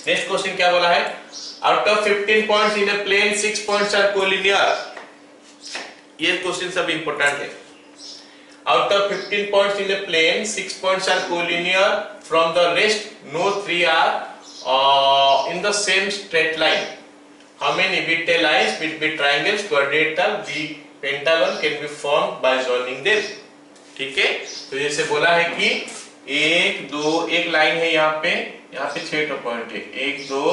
Next question क्या बोला है, out of 15 points in a plane 6 points are collinear. ये क्वेश्चन सब इंपॉर्टेंट है। Out of 15 points in a plane 6 points are collinear from the rest no 3 are in the same straight line. How many bit lines between triangles quadrilateral B pentagon can be formed by joining them. ठीक है, तो जैसे बोला है कि 1 2 एक line है यहाँ पे 6 पॉइंट है, 1 2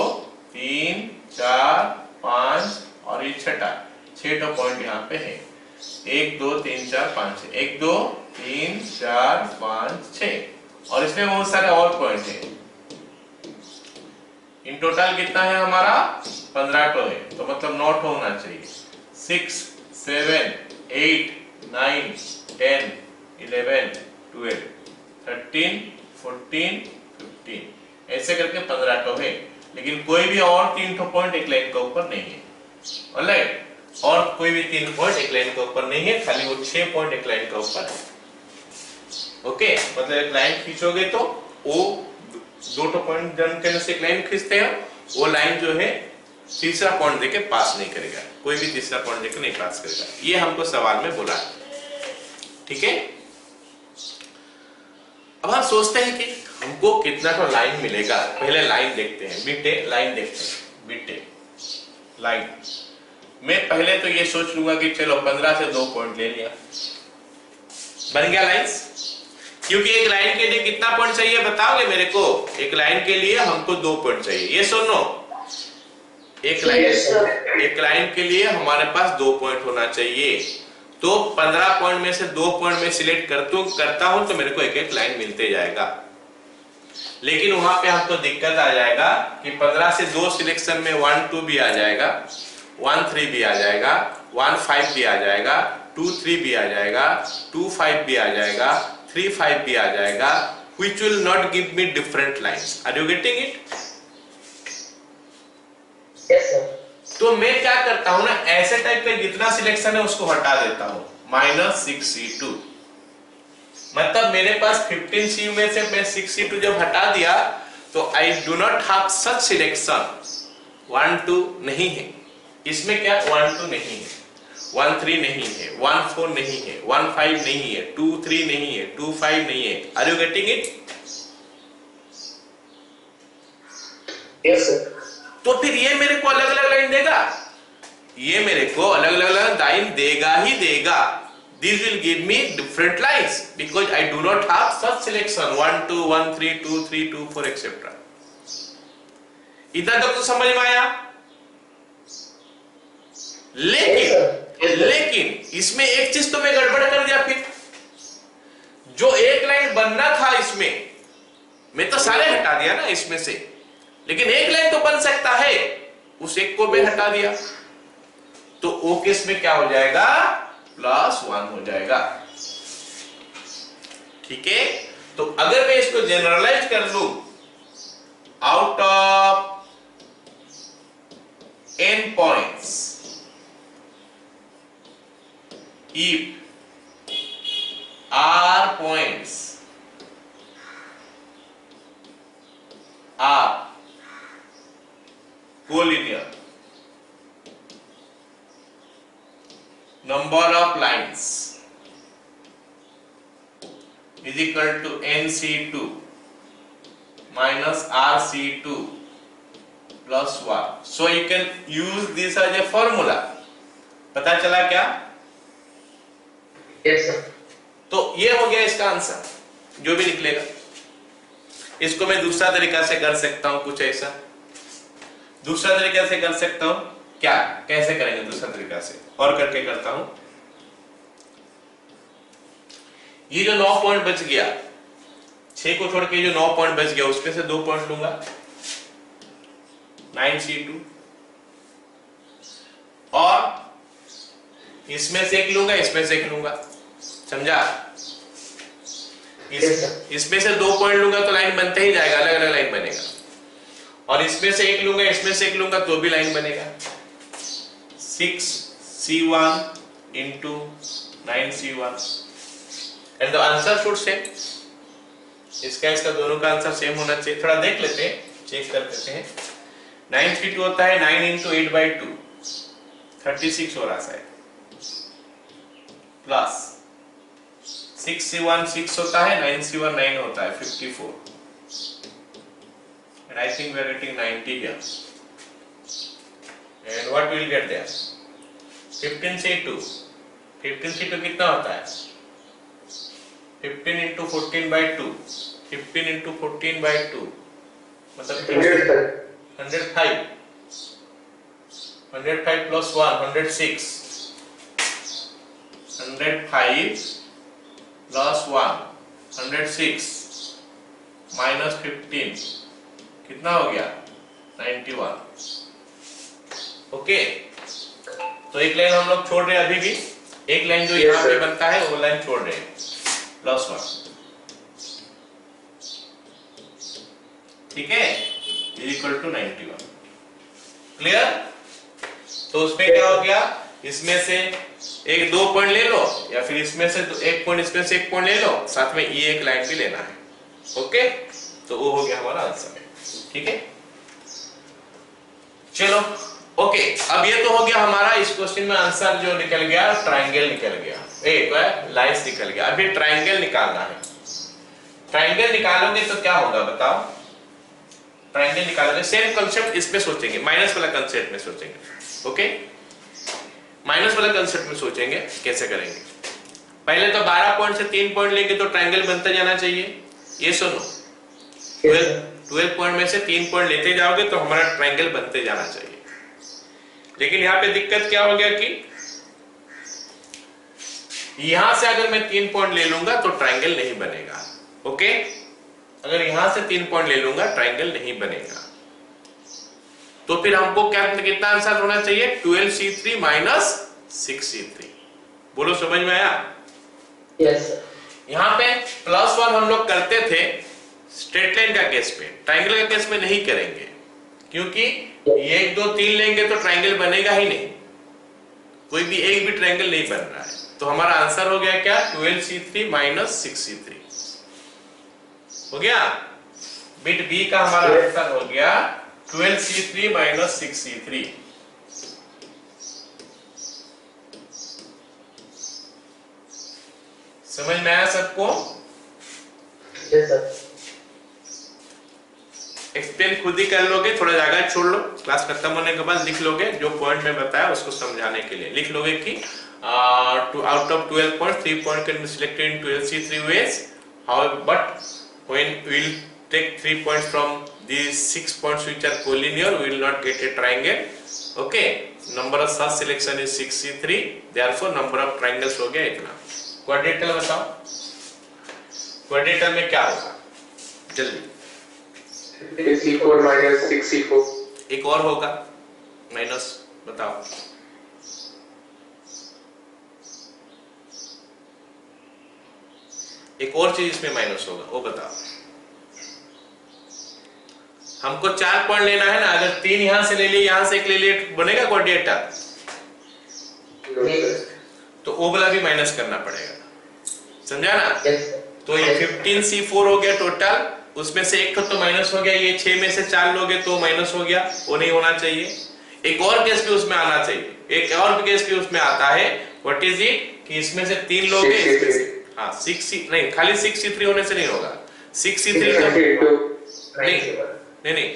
3 4 5 और ये छठा 6 पॉइंट यहाँ पे है, 1 2 3 4 5 6, 1 2 3 4 5 6 और इसमें बहुत सारे और पॉइंट है। इन टोटल कितना है हमारा 15 है, तो मतलब नॉट होना चाहिए। 6 7 8 9 10 11 12 13 14 15 ऐसे करके 15 है, लेकिन कोई भी और 3 पॉइंट एक लाइन के ऊपर नहीं है। ऑलराइट, और कोई भी 3 पॉइंट एक लाइन के ऊपर नहीं है, खाली वो 6 पॉइंट एक लाइन के ऊपर है। ओके, मतलब एक लाइन खींचोगे तो वो 2 पॉइंट जन के से एक लाइन खींचते हैं, वो लाइन जो है तीसरा पॉइंट देके पास नहीं करेगा, कोई भी तीसरा पॉइंट देके नहीं पास करेगा। ये हमको सवाल में बोला है। ठीक है, अब हम सोचते हैं कि हमको कितना तो लाइन मिलेगा। पहले लाइन देखते हैं, बिटे लाइन देखते हैं, बिटे लाइन। मैं पहले तो ये सोच लूंगा कि चलो 15 से 2 पॉइंट ले लिया, बन गया लाइंस। क्योंकि एक लाइन के लिए कितना पॉइंट चाहिए बताओगे मेरे को? एक लाइन के लिए हमको 2 पॉइंट चाहिए, ये सुनो। एक लाइन के लिए हमारे पास 2 पॉइंट होना चाहिए। तो 15 पॉइंट में से 2 पॉइंट में सिलेक्ट करता हूं तो मेरे को एक लाइन मिलते जाएगा। लेकिन वहां पे हमको दिक्कत आ जाएगा कि 15 से 2 सिलेक्शन में 1 2 भी आ जाएगा, 1 3 भी आ जाएगा, 1 5 भी आ जाएगा, 2 3 भी आ जाएगा, 2 5 भी आ जाएगा, 3 5 भी आ जाएगा, which will not give me different lines. Are you getting it? Yes sir. तो मैं क्या करता हूं ना, ऐसे टाइप का जितना सिलेक्शन है उसको हटा देता हूं, -6C2। मतलब मेरे पास 15C में से मैं 6C2 जब हटा दिया तो I do not have such selection. 1 2 नहीं है इसमें, क्या 1 2 नहीं है, 1 3 नहीं है, 1 4 नहीं है, 1 5 नहीं है, 2 3 नहीं है, 2 5 नहीं है। Are you getting it? Yes sir. तो फिर ये मेरे को अलग अलग लाइन देगा, ये मेरे को अलग अलग लाइन देगा ही देगा। This will give me different lines because I do not have such selection 1 2 1 3 2 3 2 4 etc. इतना तक तो समझ में आया। लेकिन इसमें एक चीज तो मैं गड़बड़ कर दिया। फिर जो एक लाइन बनना था इसमें, मैं तो सारे हटा दिया ना इसमें से, लेकिन एक लाइन तो बन सकता है, उस एक को मैं हटा दिया। तो ओ केस में क्या हो जाएगा? +1 हो जाएगा। ठीक है, तो अगर मैं इसको जनरलाइज कर लूं, out of n points if r points are collinear, number of lines is equal to nc2 minus rc2 plus 1. So you can use this as a formula. पता चला क्या? Yes sir. तो ये हो गया इसका आंसर जो भी निकलेगा। इसको मैं दूसरा तरीका से कर सकता हूं, कुछ ऐसा दूसरा तरीका से कर सकता हूं। क्या कैसे करेंगे दूसरा तरीका से? और करके करता हूं। ये जो 9 पॉइंट बच गया, 6 को छोड़ के जो 9 पॉइंट बच गया उसमें से 2 पॉइंट लूंगा, 9C2, और इसमें से एक लूंगा, इसमें से एक लूंगा। समझा? इसमें से 2 पॉइंट लूंगा तो लाइन बनते ही जाएगा, अलग अलग लाइन बनेगा। और इसमें से एक लूंगा, इसमें से एक लूंगा तो भी लाइन बनेगा। 6C1 into 9C1 and the answer should same। इसका दोनों का आंसर सेम होना चाहिए। थोड़ा देख लेते हैं, चेक कर लेते हैं। 932 होता है 9 इंटू 8/2 36 हो रहा है, प्लस 6C1 6 होता है, 9C1 9 होता है 54, and I think we are getting 90 here. And what we will get there? 15C2 कितना होता है? 15 into 14/2 15 into 14/2 मतलब 105 plus 1 106 105 plus 1 106 minus 15 कितना हो गया? 91। ओके, तो एक लाइन हम लोग छोड़ रहे हैं अभी भी, एक लाइन जो यहाँ पे बनता है वो लाइन छोड़ रहे हैं, प्लस 1, ठीक है, इक्वल टू 91। क्लियर? तो उसमें क्या हो गया, इसमें से एक 2 पॉइंट ले लो, या फिर इसमें से एक पॉइंट, इसमें से एक पॉइंट ले लो, साथ में ये एक लाइन भी लेना है। ओके, तो वो हो गया हमारा आंसर, ठीक है। चलो ओके, अब ये तो हो गया हमारा इस क्वेश्चन में आंसर जो निकल गया, ट्रायंगल निकल गया, लाइंस निकल गया। अभी ट्रायंगल निकालना है। ट्रायंगल निकालोगे तो क्या होगा बताओ? ट्रायंगल निकालोगे, सेम कंसेप्ट इसमें सोचेंगे, माइनस वाला कंसेप्ट में सोचेंगे। ओके, माइनस वाला कंसेप्ट में सोचेंगे कैसे करेंगे। पहले तो 12 पॉइंट से 3 पॉइंट लेंगे तो ट्रायंगल बनता जाना चाहिए, ये सुनो। 12 पॉइंट में से 3 पॉइंट लेते जाओगे तो हमारा ट्रायंगल बनते जाना चाहिए। लेकिन यहाँ पे दिक्कत क्या हो गया कि यहां से अगर मैं 3 पॉइंट ले लूंगा तो ट्रायंगल नहीं बनेगा। ओके, अगर यहां से 3 पॉइंट ले लूंगा ट्रायंगल नहीं बनेगा। तो फिर हमको क्या, कितना आंसर होना चाहिए? 12C3 minus 6C3। बोलो, समझ में आया? Yes sir. यहाँ पे +1 हम लोग करते थे स्ट्रेट लाइन का केस में, ट्रायंगल का केस में नहीं करेंगे, क्योंकि 1 2 3 लेंगे तो ट्रायंगल बनेगा ही नहीं, कोई भी एक भी ट्रायंगल नहीं बन रहा है। तो हमारा आंसर हो गया क्या? 12C3 माइनस 6C3 हो गया। बिट बी का हमारा आंसर हो गया 12C3 माइनस 6C3। समझ में आया सबको? Yes sir. एक्सप्लेन खुद ही कर लोगे, थोड़ा जगह छोड़ लो, क्लास खत्म होने के बाद लिख लोगे, जो पॉइंट में बताया उसको समझाने के लिए लिख लोगे कि out of 12 points 3 points can be selected in 12C3 ways, however but when we will take 3 points from these 6 points which are collinear we will not get a triangle. Okay, number of such selection is 6C3, therefore number of triangles हो गया इतना। Quadrilateral बताओ, quadrilateral में क्या होगा जल्दी? 3C4 minus 6C4। एक और होगा माइनस, बताओ। एक और चीज इसमें माइनस होगा, वो बताओ। हमको 4 पॉइंट लेना है ना, अगर 3 यहां से ले लिए, यहां से एक ले लिए, बनेगा क्वाड्रेटर? तो वो वाला भी माइनस करना पड़ेगा, समझा ना? तो ये 15C4 हो गया टोटल, उसमें से एक तो माइनस हो गया, ये 6 में से 4 लोगे तो माइनस हो गया, वो नहीं होना चाहिए। एक और केस भी उसमें आना चाहिए, एक और केस भी उसमें आता है, व्हाट इज इट, कि इसमें से 3 लोगे, इसमें से हाँ 6C नहीं, खाली 6C3 होने से नहीं होगा, 6C3 नहीं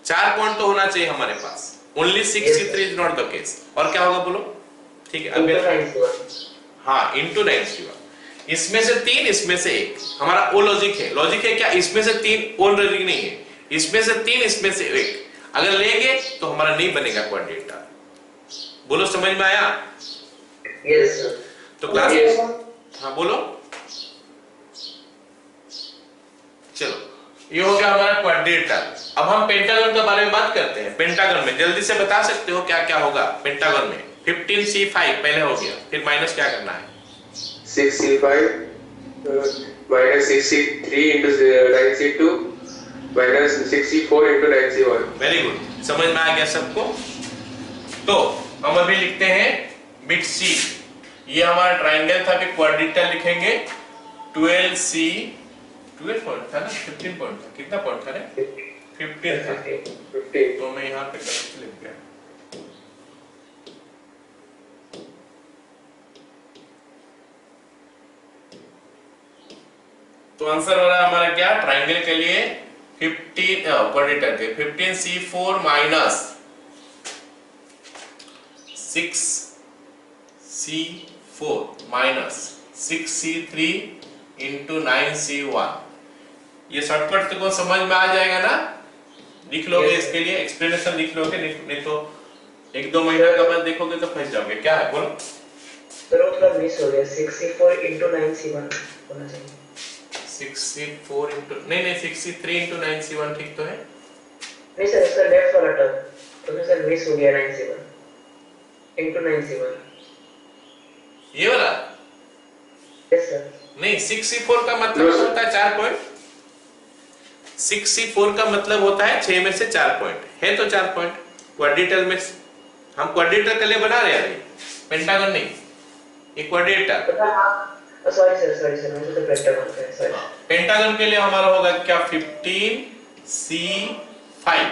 4 पॉइंट तो होना चाहिए हमारे पास, only 6C3 is not the case. और क्या होगा बोलो? ठीक है, अब हाँ इंटू 9C1, इसमें से 3 इसमें से 1, हमारा वो लॉजिक है क्या? इसमें से 3 वो लॉजिक नहीं है, इसमें से 3 इसमें से 1 अगर लेंगे तो हमारा नहीं बनेगा क्वाड्रेटर। बोलो, समझ में आया? Yes sir. तो क्लास हाँ बोलो। चलो, ये हो गया हमारा क्वाड्रेटर। अब हम पेंटागन के बारे में बात करते हैं। पेंटागन में जल्दी से बता सकते हो क्या क्या होगा पेंटागन में? 15C5 पहले हो गया, फिर माइनस क्या करना है? 6C5 minus 6C3 into 9C2 minus 6C4 into 9C1। Very good, समझ में आ गया सबको? तो हम अभी लिखते हैं बिट सी, ये हमारा ट्रायंगल था, फिर क्वाड्रेटर लिखेंगे 12C 12 पॉइंट था ना, 15 पॉइंट था, कितना पॉइंट था रे? 15 था, 15. तो मैं यहाँ पे गलत लिख गया। तो आंसर हो रहा है हमारा क्या, ट्राइंगल के लिए 15 के 15C4 minus 6C4 minus 6C3 into 9C1। ये शॉर्टकट तो समझ में आ जाएगा ना, लिख लोगे Yes, इसके लिए एक्सप्लेनेशन लिख लोगे, नहीं तो एक दो महीना का बाद देखोगे तो फंस जाओगे। क्या है बोलो? सर वो थोड़ा मिस हो गया, 64 into 9C1 होना चाहिए। 64 इंटू नहीं 63 इंटू 9C1 ठीक तो है। नहीं सर, इसका लेफ्ट वाला टर्म तो फिर सर मिस हो गया, 9C1 into 9C1। ये वाला यस सर। नहीं, 6C4 का मतलब होता है 4 पॉइंट। 6C4 का मतलब होता है 6 में से 4 पॉइंट है, तो 4 पॉइंट क्वाड्रेटर में हम क्वाड्रेटर के लिए बना रहे हैं, पेंटागन नहीं, ये क्वाड्रेटर। सॉरी मुझे तो पेंटागन का है, सॉरी। पेंटागन के लिए हमारा होगा क्या, 15C5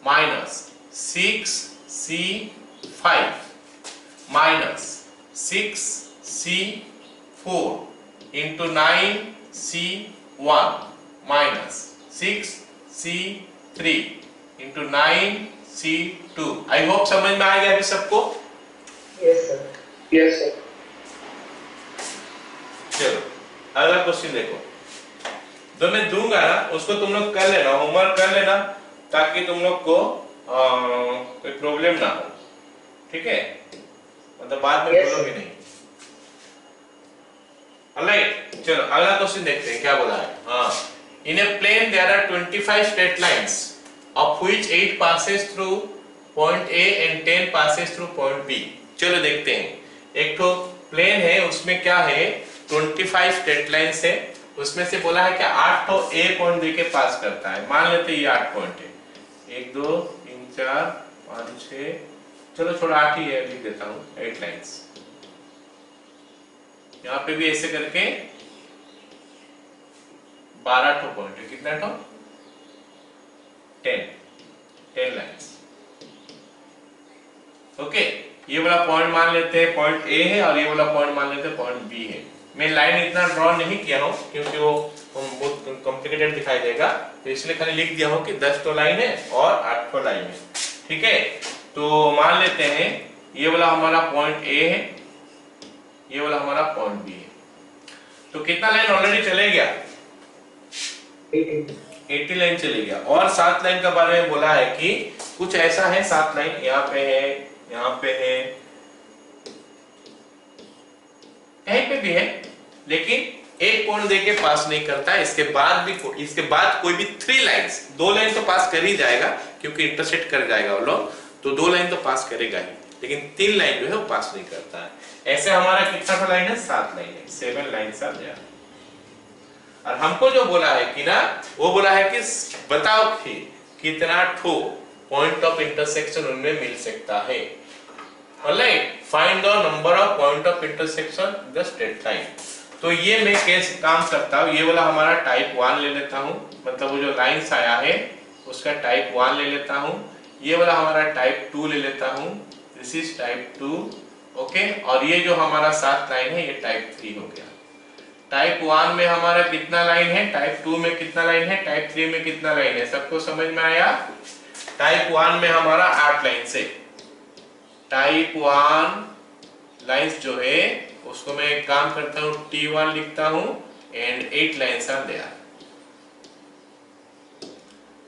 minus 6C5 minus 6C4 into 9C1 minus 6C3 into 9C2। I hope समझ में आ गया अभी सबको। Yes sir. Yes, sir. चलो अगला क्वेश्चन देखो, जो मैं दूंगा ना उसको तुम लोग कर लेना, होमवर्क कर लेना, ताकि तुम लोग को कोई प्रॉब्लम ना हो, ठीक है, मतलब बाद में बोलोगे नहीं। ऑलराइट, चलो अगला क्वेश्चन देखते हैं क्या बोला है। हाँ, in a plane there are 25 straight lines of which 8 passes through point A and 10 passes through point B। चलो देखते हैं, एक तो प्लेन है उसमें क्या है 25 स्ट्रेट लाइंस है, उसमें से बोला है कि 8 तो A पॉइंट B के पास करता है। मान लेते हैं ये 8 पॉइंट है, 1 2 3 4 5 6, चलो छोड़ा 8 ही है, लिख देता हूँ 8 लाइंस। यहाँ पे भी ऐसे करके 12 ठो पॉइंट है, कितना ठो 10 लाइंस। ओके, ये वाला पॉइंट मान लेते हैं पॉइंट A है, और ये वाला पॉइंट मान लेते हैं पॉइंट B है। मैं लाइन इतना ड्रॉ नहीं किया हूं क्योंकि वो बहुत कॉम्प्लिकेटेड दिखाई देगा, तो इसलिए खाली लिख दिया हूं कि 10 तो लाइन है और 8 तो लाइन है, ठीक है। तो मान लेते हैं ये वाला हमारा पॉइंट A है, ये वाला हमारा पॉइंट B है। तो कितना लाइन ऑलरेडी चले गया, 80 लाइन चले गया। और 7 लाइन के बारे में बोला है कि कुछ ऐसा है, 7 लाइन यहाँ पे है, यहाँ पे है, कहीं पे भी है, लेकिन एक पॉइंट दे के पास नहीं करता। इसके बाद कोई भी 3 लाइंस, 2 लाइन तो पास कर ही जाएगा क्योंकि इंटरसेक्ट कर जाएगा वो लोग, तो 2 लाइन तो पास करेगा ही, लेकिन 3 लाइन जो है वो पास नहीं करता है। ऐसे हमारा कितना लाइन है, 7 लाइन है, 7 लाइंस आ गया। और हमको जो बोला है कि ना, वो बोला है कि बताओ कि कितना ठो पॉइंट ऑफ इंटरसेक्शन उनमें मिल सकता है। Alright, find the number of point of intersection the straight line. तो ये मैं कैसे काम करता हूँ, ये वाला हमारा टाइप 1 ले लेता हूँ, मतलब वो जो लाइंस आया है उसका टाइप 1 ले लेता हूँ। ये वाला हमारा टाइप 2 ले लेता हूँ, दिस इज टाइप 2, ओके। और ये जो हमारा 7 लाइन है ये टाइप 3 हो गया। टाइप 1 में हमारा कितना लाइन है, टाइप 2 में कितना लाइन है, टाइप 3 में कितना लाइन है, सबको समझ में आया। टाइप 1 में हमारा 8 लाइन से, टाइप 1 लाइंस जो है उसको मैं एक काम करता हूँ, T1 लिखता हूँ and 8 lines are there.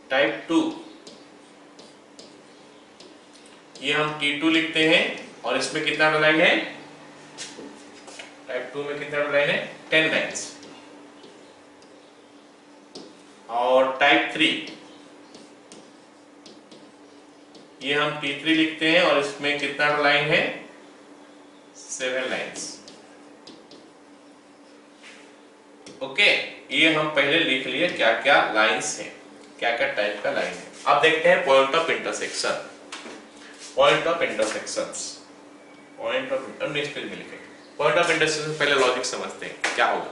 Type 2 ये हम T2 लिखते हैं, और इसमें कितना लाइन है, टाइप 2 में कितना लाइन है, 10 लाइंस। और टाइप 3 ये हम T3 लिखते हैं, और इसमें कितना लाइन है, 7 लाइंस। ओके, ये हम पहले लिख लिए क्या क्या लाइंस है, क्या क्या टाइप का लाइन है। अब देखते हैं point of intersection. Point of intersections, point of next page में लिखेंगे। पॉइंट ऑफ इंटरसेक्शन पहले लॉजिक समझते हैं क्या होगा।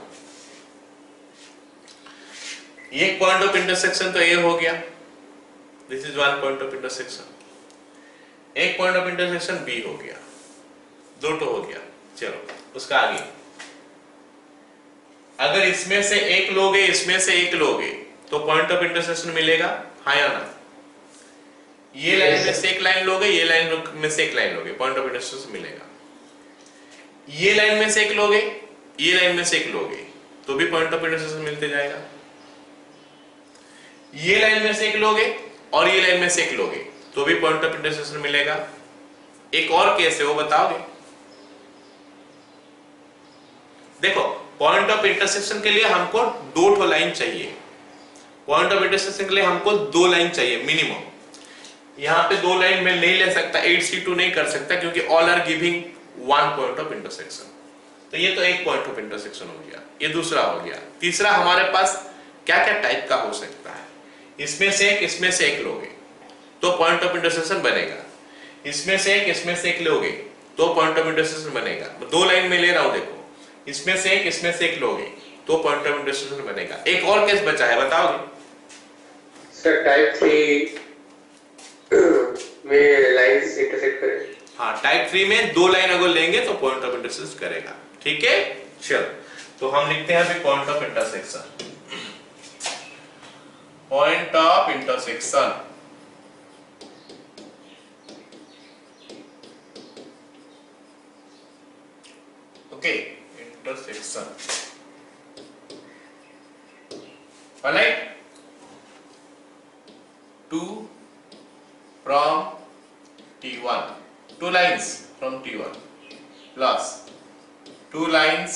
ये पॉइंट ऑफ इंटरसेक्शन तो ये हो गया, this is one point of intersection, एक पॉइंट ऑफ इंटरसेक्शन बी हो गया, दो तो हो गया। चलो उसका आगे, अगर इसमें से एक लोगे इसमें से एक लोगे तो पॉइंट ऑफ इंटरसेक्शन मिलेगा, हाँ या ना? ये लाइन में से एक लाइन लोगे, ये लाइन में से एक लाइन लोगे, पॉइंट ऑफ इंटरसेक्शन मिलेगा। ये लाइन में से एक लोगे, ये लाइन में से एक लोगे तो भी पॉइंट ऑफ इंटरसेक्शन मिलते जाएगा। ये लाइन में से एक लोगे और ये लाइन में से एक लोगे तो भी पॉइंट ऑफ इंटरसेक्शन मिलेगा। एक और केस है, वो बताओगे? देखो, पॉइंट ऑफ इंटरसेक्शन के लिए हमको दो ठो लाइन चाहिए, पॉइंट ऑफ इंटरसेक्शन के लिए हमको दो लाइन चाहिए मिनिमम। यहां पे दो लाइन में नहीं ले सकता, 8C2 नहीं कर सकता क्योंकि all are giving one point of intersection. तो ये तो एक पॉइंट ऑफ इंटरसेक्शन हो गया, ये दूसरा हो गया। तीसरा हमारे पास क्या क्या टाइप का हो सकता है, इसमें से एक इसमें से एक लोगे तो पॉइंट ऑफ इंटरसेक्शन बनेगा, इसमें से एक इसमें से एक लोगे तो पॉइंट ऑफ इंटरसेक्शन बनेगा। दो लाइन में ले रहा हूं, देखो, इसमें से एक इसमें से एक लोगे तो पॉइंट ऑफ इंटरसेक्शन बनेगा। एक और केस बचा है, बताओगे? सर टाइप 3 में लाइंस इंटरसेक्ट करें। हाँ, टाइप 3 में दो लाइन अगर लेंगे तो पॉइंट ऑफ इंटरसेक्शन करेगा। ठीक है, चलो तो हम लिखते हैं अभी point of intersection. Point of intersection, okay, intersection, alright. Two from T1, two lines from T1 plus two lines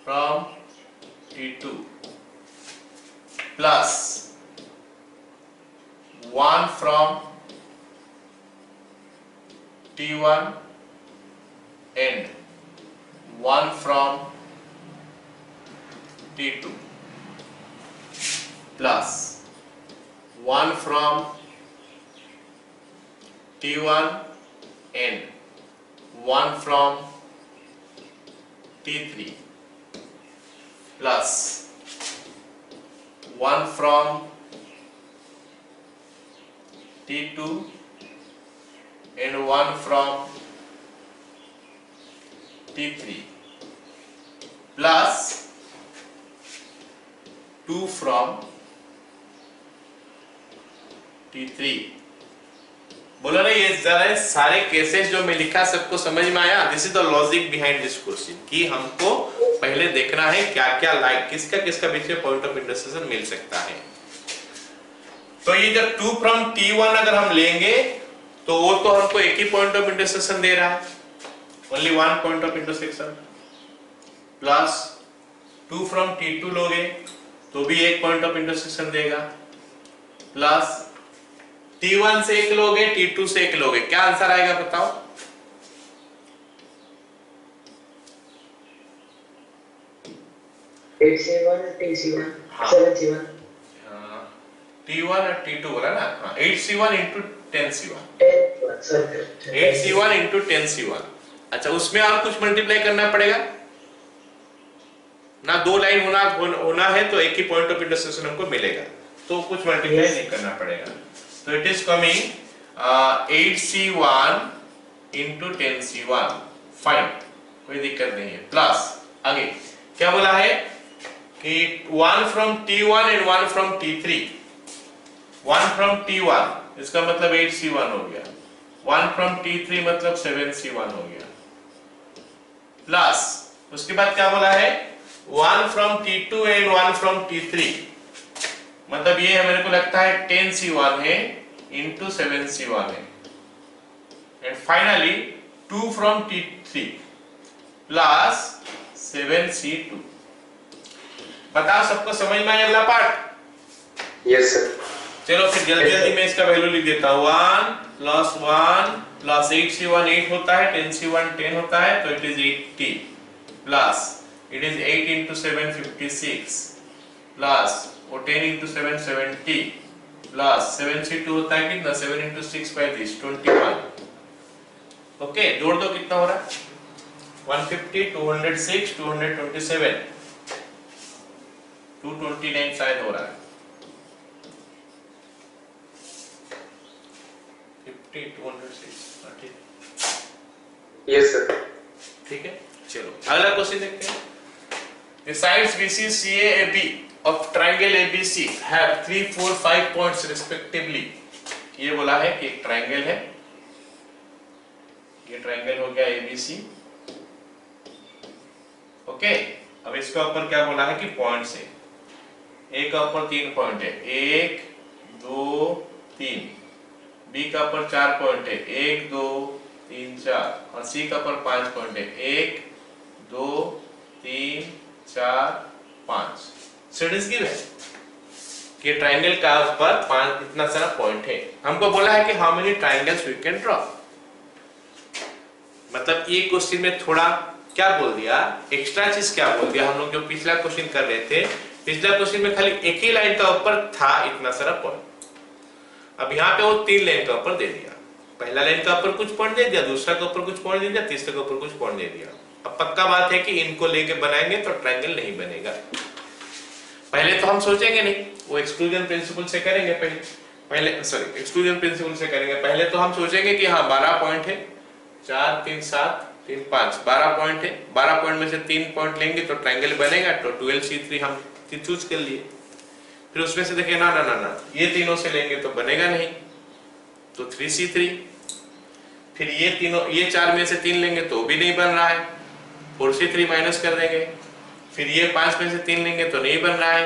from T2 plus one from T1 and one from T2 plus one from T1 and one from T3 plus one from T2 and one from T3 plus two from T3। बोलो ना, ये जरा सारे cases जो मैं लिखा सबको समझ में आया? This is the logic behind this question कि हमको पहले देखना है क्या क्या लाइन किसका किसका बीच में पॉइंट ऑफ इंटरसेक्शन मिल सकता है। तो ये जब 2 from T1 अगर हम लेंगे तो वो तो हमको एक ही पॉइंट ऑफ इंटरसेक्शन दे रहा है, only one point of intersection, plus 2 from T2 लोगे तो भी एक पॉइंट ऑफ इंटरसेक्शन देगा, प्लस T1 से एक लोगे T2 से एक लोगे, क्या आंसर आएगा बताओ? T1 हाँ। 7C1 T1 और T2 बोला ना, हाँ, 8C1 into 10C1, 10C1 8C1 into 10C1। अच्छा, उसमें और कुछ मल्टीप्लाई करना पड़ेगा ना, दो लाइन होना है तो एक ही पॉइंट ऑफ इंटरसेक्शन हमको मिलेगा, तो कुछ मल्टीप्लाई नहीं करना पड़ेगा। तो it is coming 8C1 into 10C1, fine, कोई दिक्कत नहीं है। प्लस आगे क्या बोला है कि 1 from T1 and 1 from T3, 1 from T1 इसका मतलब 8C1 हो गया, 1 from T3 मतलब 7C1 हो गया, प्लस उसके बाद क्या बोला है 1 from T2 and 1 from T3, मतलब ये है मेरे को लगता है 10C1 है into 7C1 है, and finally 2 from T3 plus 7C2। बताओ सबको समझ में आया अगला पार्ट? Yes sir. चलो फिर जल्दी जल्दी मैं इसका वैल्यू लिख देता हूँ। 1 plus 1 plus 8C1 8 होता है, 10C1 10 होता है, तो it is 80 plus it is 8 into 7 56 plus वो 10 into 7 70 प्लस 7C2 होता है कितना, 7 into 6 35 21। ओके, जोड़ दो कितना हो रहा है, 150 206 227 229 शायद हो रहा है। 50 206 ठीक है। Yes, sir. ठीक है, चलो अगला क्वेश्चन देखते हैं। The sides BC, CA, AB of triangle ABC have 3, 4, 5 points respectively. ये बोला है कि एक ट्रायंगल है, ये ट्रायंगल हो गया ABC। ओके, अब इसका ऊपर क्या बोला है कि पॉइंट्स है। ए का ऊपर 3 पॉइंट है, 1 2 3। बी का ऊपर 4 पॉइंट है, 1 2 3 4। और सी का ऊपर 5 पॉइंट है, 1 2 3 4 5। स्टूडेंट्स गिव है कि ट्रायंगल का ऊपर 5 इतना सारा पॉइंट है। हमको बोला है कि how many triangles we can draw. मतलब ये क्वेश्चन में थोड़ा क्या बोल दिया, एक्स्ट्रा चीज क्या बोल दिया। हम लोग जो पिछला क्वेश्चन कर रहे थे, पिछला क्वेश्चन में खाली एक ही लाइन का ऊपर था इतना सारा पॉइंट। अब यहाँ पे वो 3 लाइन का ऊपर दे दिया। पहला लाइन का ऊपर कुछ पॉइंट दे दिया, दूसरा का ऊपर कुछ पॉइंट दे दिया, तीसरे के ऊपर कुछ पॉइंट दे दिया। अब पक्का बात है कि इनको लेके बनाएंगे तो ट्रायंगल नहीं बनेगा। पहले तो हम सोचेंगे नहीं, वो एक्सक्लूजन प्रिंसिपल से करेंगे। एक्सक्लूजन प्रिंसिपल से करेंगे। पहले तो हम सोचेंगे कि हाँ 12 पॉइंट है, 4 3 7 3 5, 12 पॉइंट है। 12 पॉइंट में से 3 पॉइंट लेंगे तो ट्रायंगल बनेगा। तो 12C3 हम चूज कर लिए। फिर उसमें से देखें ना ना ना ना ये तीनों से लेंगे तो बनेगा नहीं, तो 3C3। फिर ये तीनों, ये 4 में से 3 लेंगे तो भी नहीं बन रहा है, 4C3 माइनस कर देंगे। फिर ये 5 में से 3 लेंगे तो नहीं बन रहा है,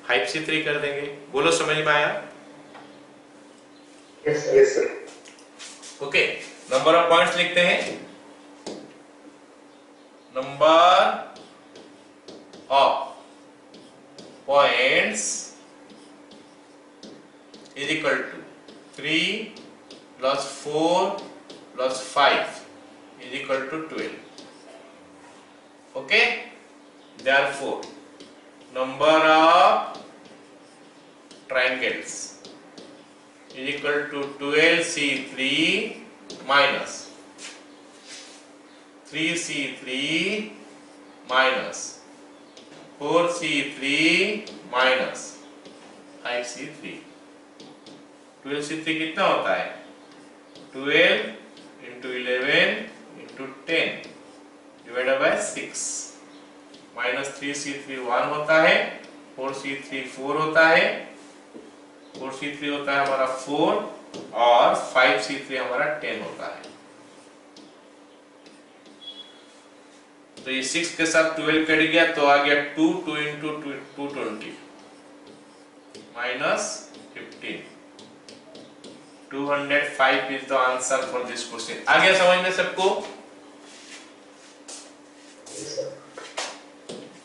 5C3 कर देंगे। बोलो समझ में आया? Yes, sir. Yes, sir. Okay, number of points लिखते हैं। Number of points is equal to 3 plus 4 plus 5 is equal to 12. Okay, therefore number of triangles is equal to 12C3 minus 3C3 minus 4C3 minus 5C3। 12C3 कितना होता है? 12 into 11 into 10 divided by 6 minus 3C3 1 होता है, 4C3 4 होता है, 4C3 होता है हमारा 4 और 5C3 हमारा 10 होता है। तो ये 6 के साथ 12 कट गया तो आ गया 2 2 into 220 minus 15। 205 is the answer for this question। आ गया समझ में सबको?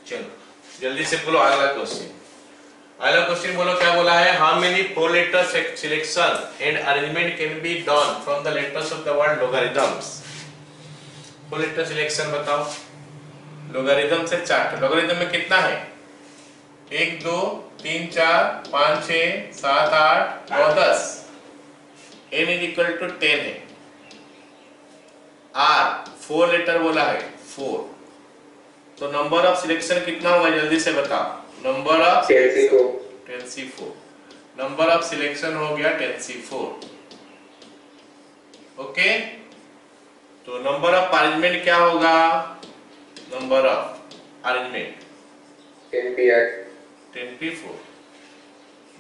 चलो जल्दी से बोलो अगला क्वेश्चन। अगला क्वेश्चन बोलो क्या बोला है? How many 4 letters selection and arrangement can be done from the letters of the word logarithms। 4 letter selection बताओ। लोगारिथम से चार्ट, लोगारिथम में कितना है? 1 2 3 4 5 6 7 8 9 10। n is equal to 10 है। r 4 लेटर बोला है 4, तो नंबर ऑफ सिलेक्शन कितना होगा जल्दी से बताओ। Number of 10C4 number of selection हो गया 10C4। ओके, तो नंबर ऑफ अरेंजमेंट क्या होगा? Number of arrangement 10P4।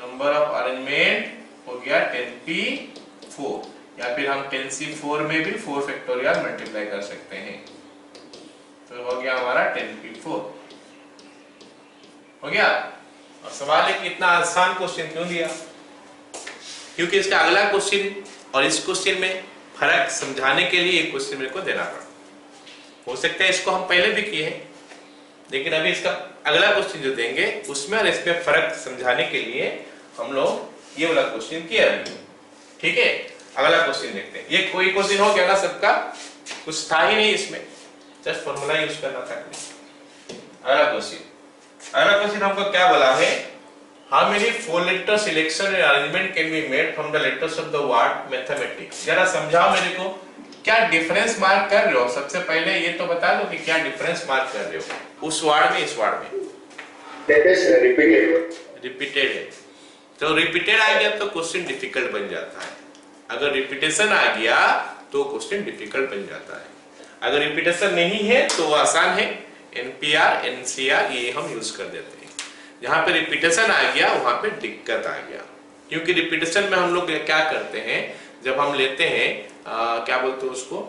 Number of arrangement हो गया 10P4, या फिर हम 10C4 में भी 4 फैक्टोरियल मल्टीप्लाई कर सकते हैं। तो हो गया हमारा 10P4 हो गया। और सवाल है कि इतना आसान क्वेश्चन क्यों दिया? क्योंकि इसका अगला क्वेश्चन और इस क्वेश्चन में फर्क समझाने के लिए एक क्वेश्चन मेरे को देना पड़ा। हो सकता है इसको हम पहले भी किए हैं, लेकिन अभी इसका अगला क्वेश्चन जो देंगे उसमें और इसमें फर्क समझाने के लिए हम लोग ये वाला क्वेश्चन किया है। ठीक है, अगला क्वेश्चन देखते हैं। ये कोई क्वेश्चन हो गया ना सबका? कुछ था ही नहीं इसमें, जस्ट फॉर्मूला यूज करना था। अगला क्वेश्चन हमको क्या बोला है? How many 4 letter selection and arrangement can be made from the letters of the word mathematics. जरा समझाओ मेरे को, क्या डिफरेंस मार्क कर रहे हो? सबसे पहले ये तो बता दो कि क्या डिफरेंस मार्क कर रहे हो उस वर्ड में, इस वर्ड में। रिपीटेड है, तो रिपीटेड आ गया तो क्वेश्चन डिफिकल्ट बन जाता है। अगर रिपीटेशन आ गया तो क्वेश्चन डिफिकल्ट बन जाता है, अगर रिपीटेशन नहीं है तो आसान है। एनपीआर एनसीआर ये हम यूज कर देते हैं। जहां पे रिपीटेशन आ गया वहां पे दिक्कत आ गया, क्योंकि रिपीटेशन में हम लोग क्या करते हैं, जब हम लेते हैं क्या बोलते हैं उसको,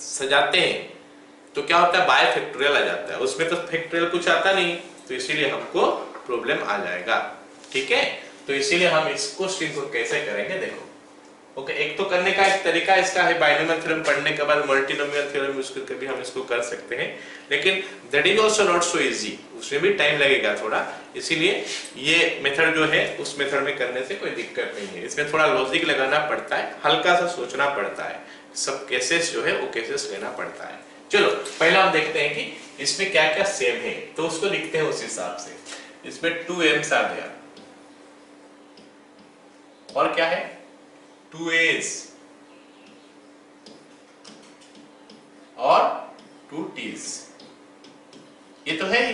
सजाते हैं, तो क्या होता है बाय फैक्टोरियल आ जाता है, उसमें तो फैक्टोरियल कुछ आता नहीं, तो इसीलिए हमको प्रॉब्लम आ जाएगा। ठीक है, तो इसीलिए हम इस क्वेश्चन को कैसे करेंगे देखो। ओके, एक तो करने का एक तरीका इसका है, बाइनोमियल थ्योरम पढ़ने के बाद मल्टीनोमियल थ्योरम यूज करके भी हम इसको कर सकते हैं, लेकिन that is also not so easy, उसमें भी टाइम लगेगा थोड़ा। इसीलिए ये मेथड जो है उस मेथड में करने से कोई दिक्कत नहीं है, इसमें थोड़ा लॉजिक लगाना पड़ता है, हल्का सा सोचना पड़ता है, सब केसेस जो है वो केसेस लेना पड़ता है। चलो पहला हम देखते हैं कि इसमें क्या क्या सेम है, तो उसको लिखते हैं उस हिसाब से। इसमें 2m's आ गया, और क्या है 2a's और 2t's, ये तो है ही,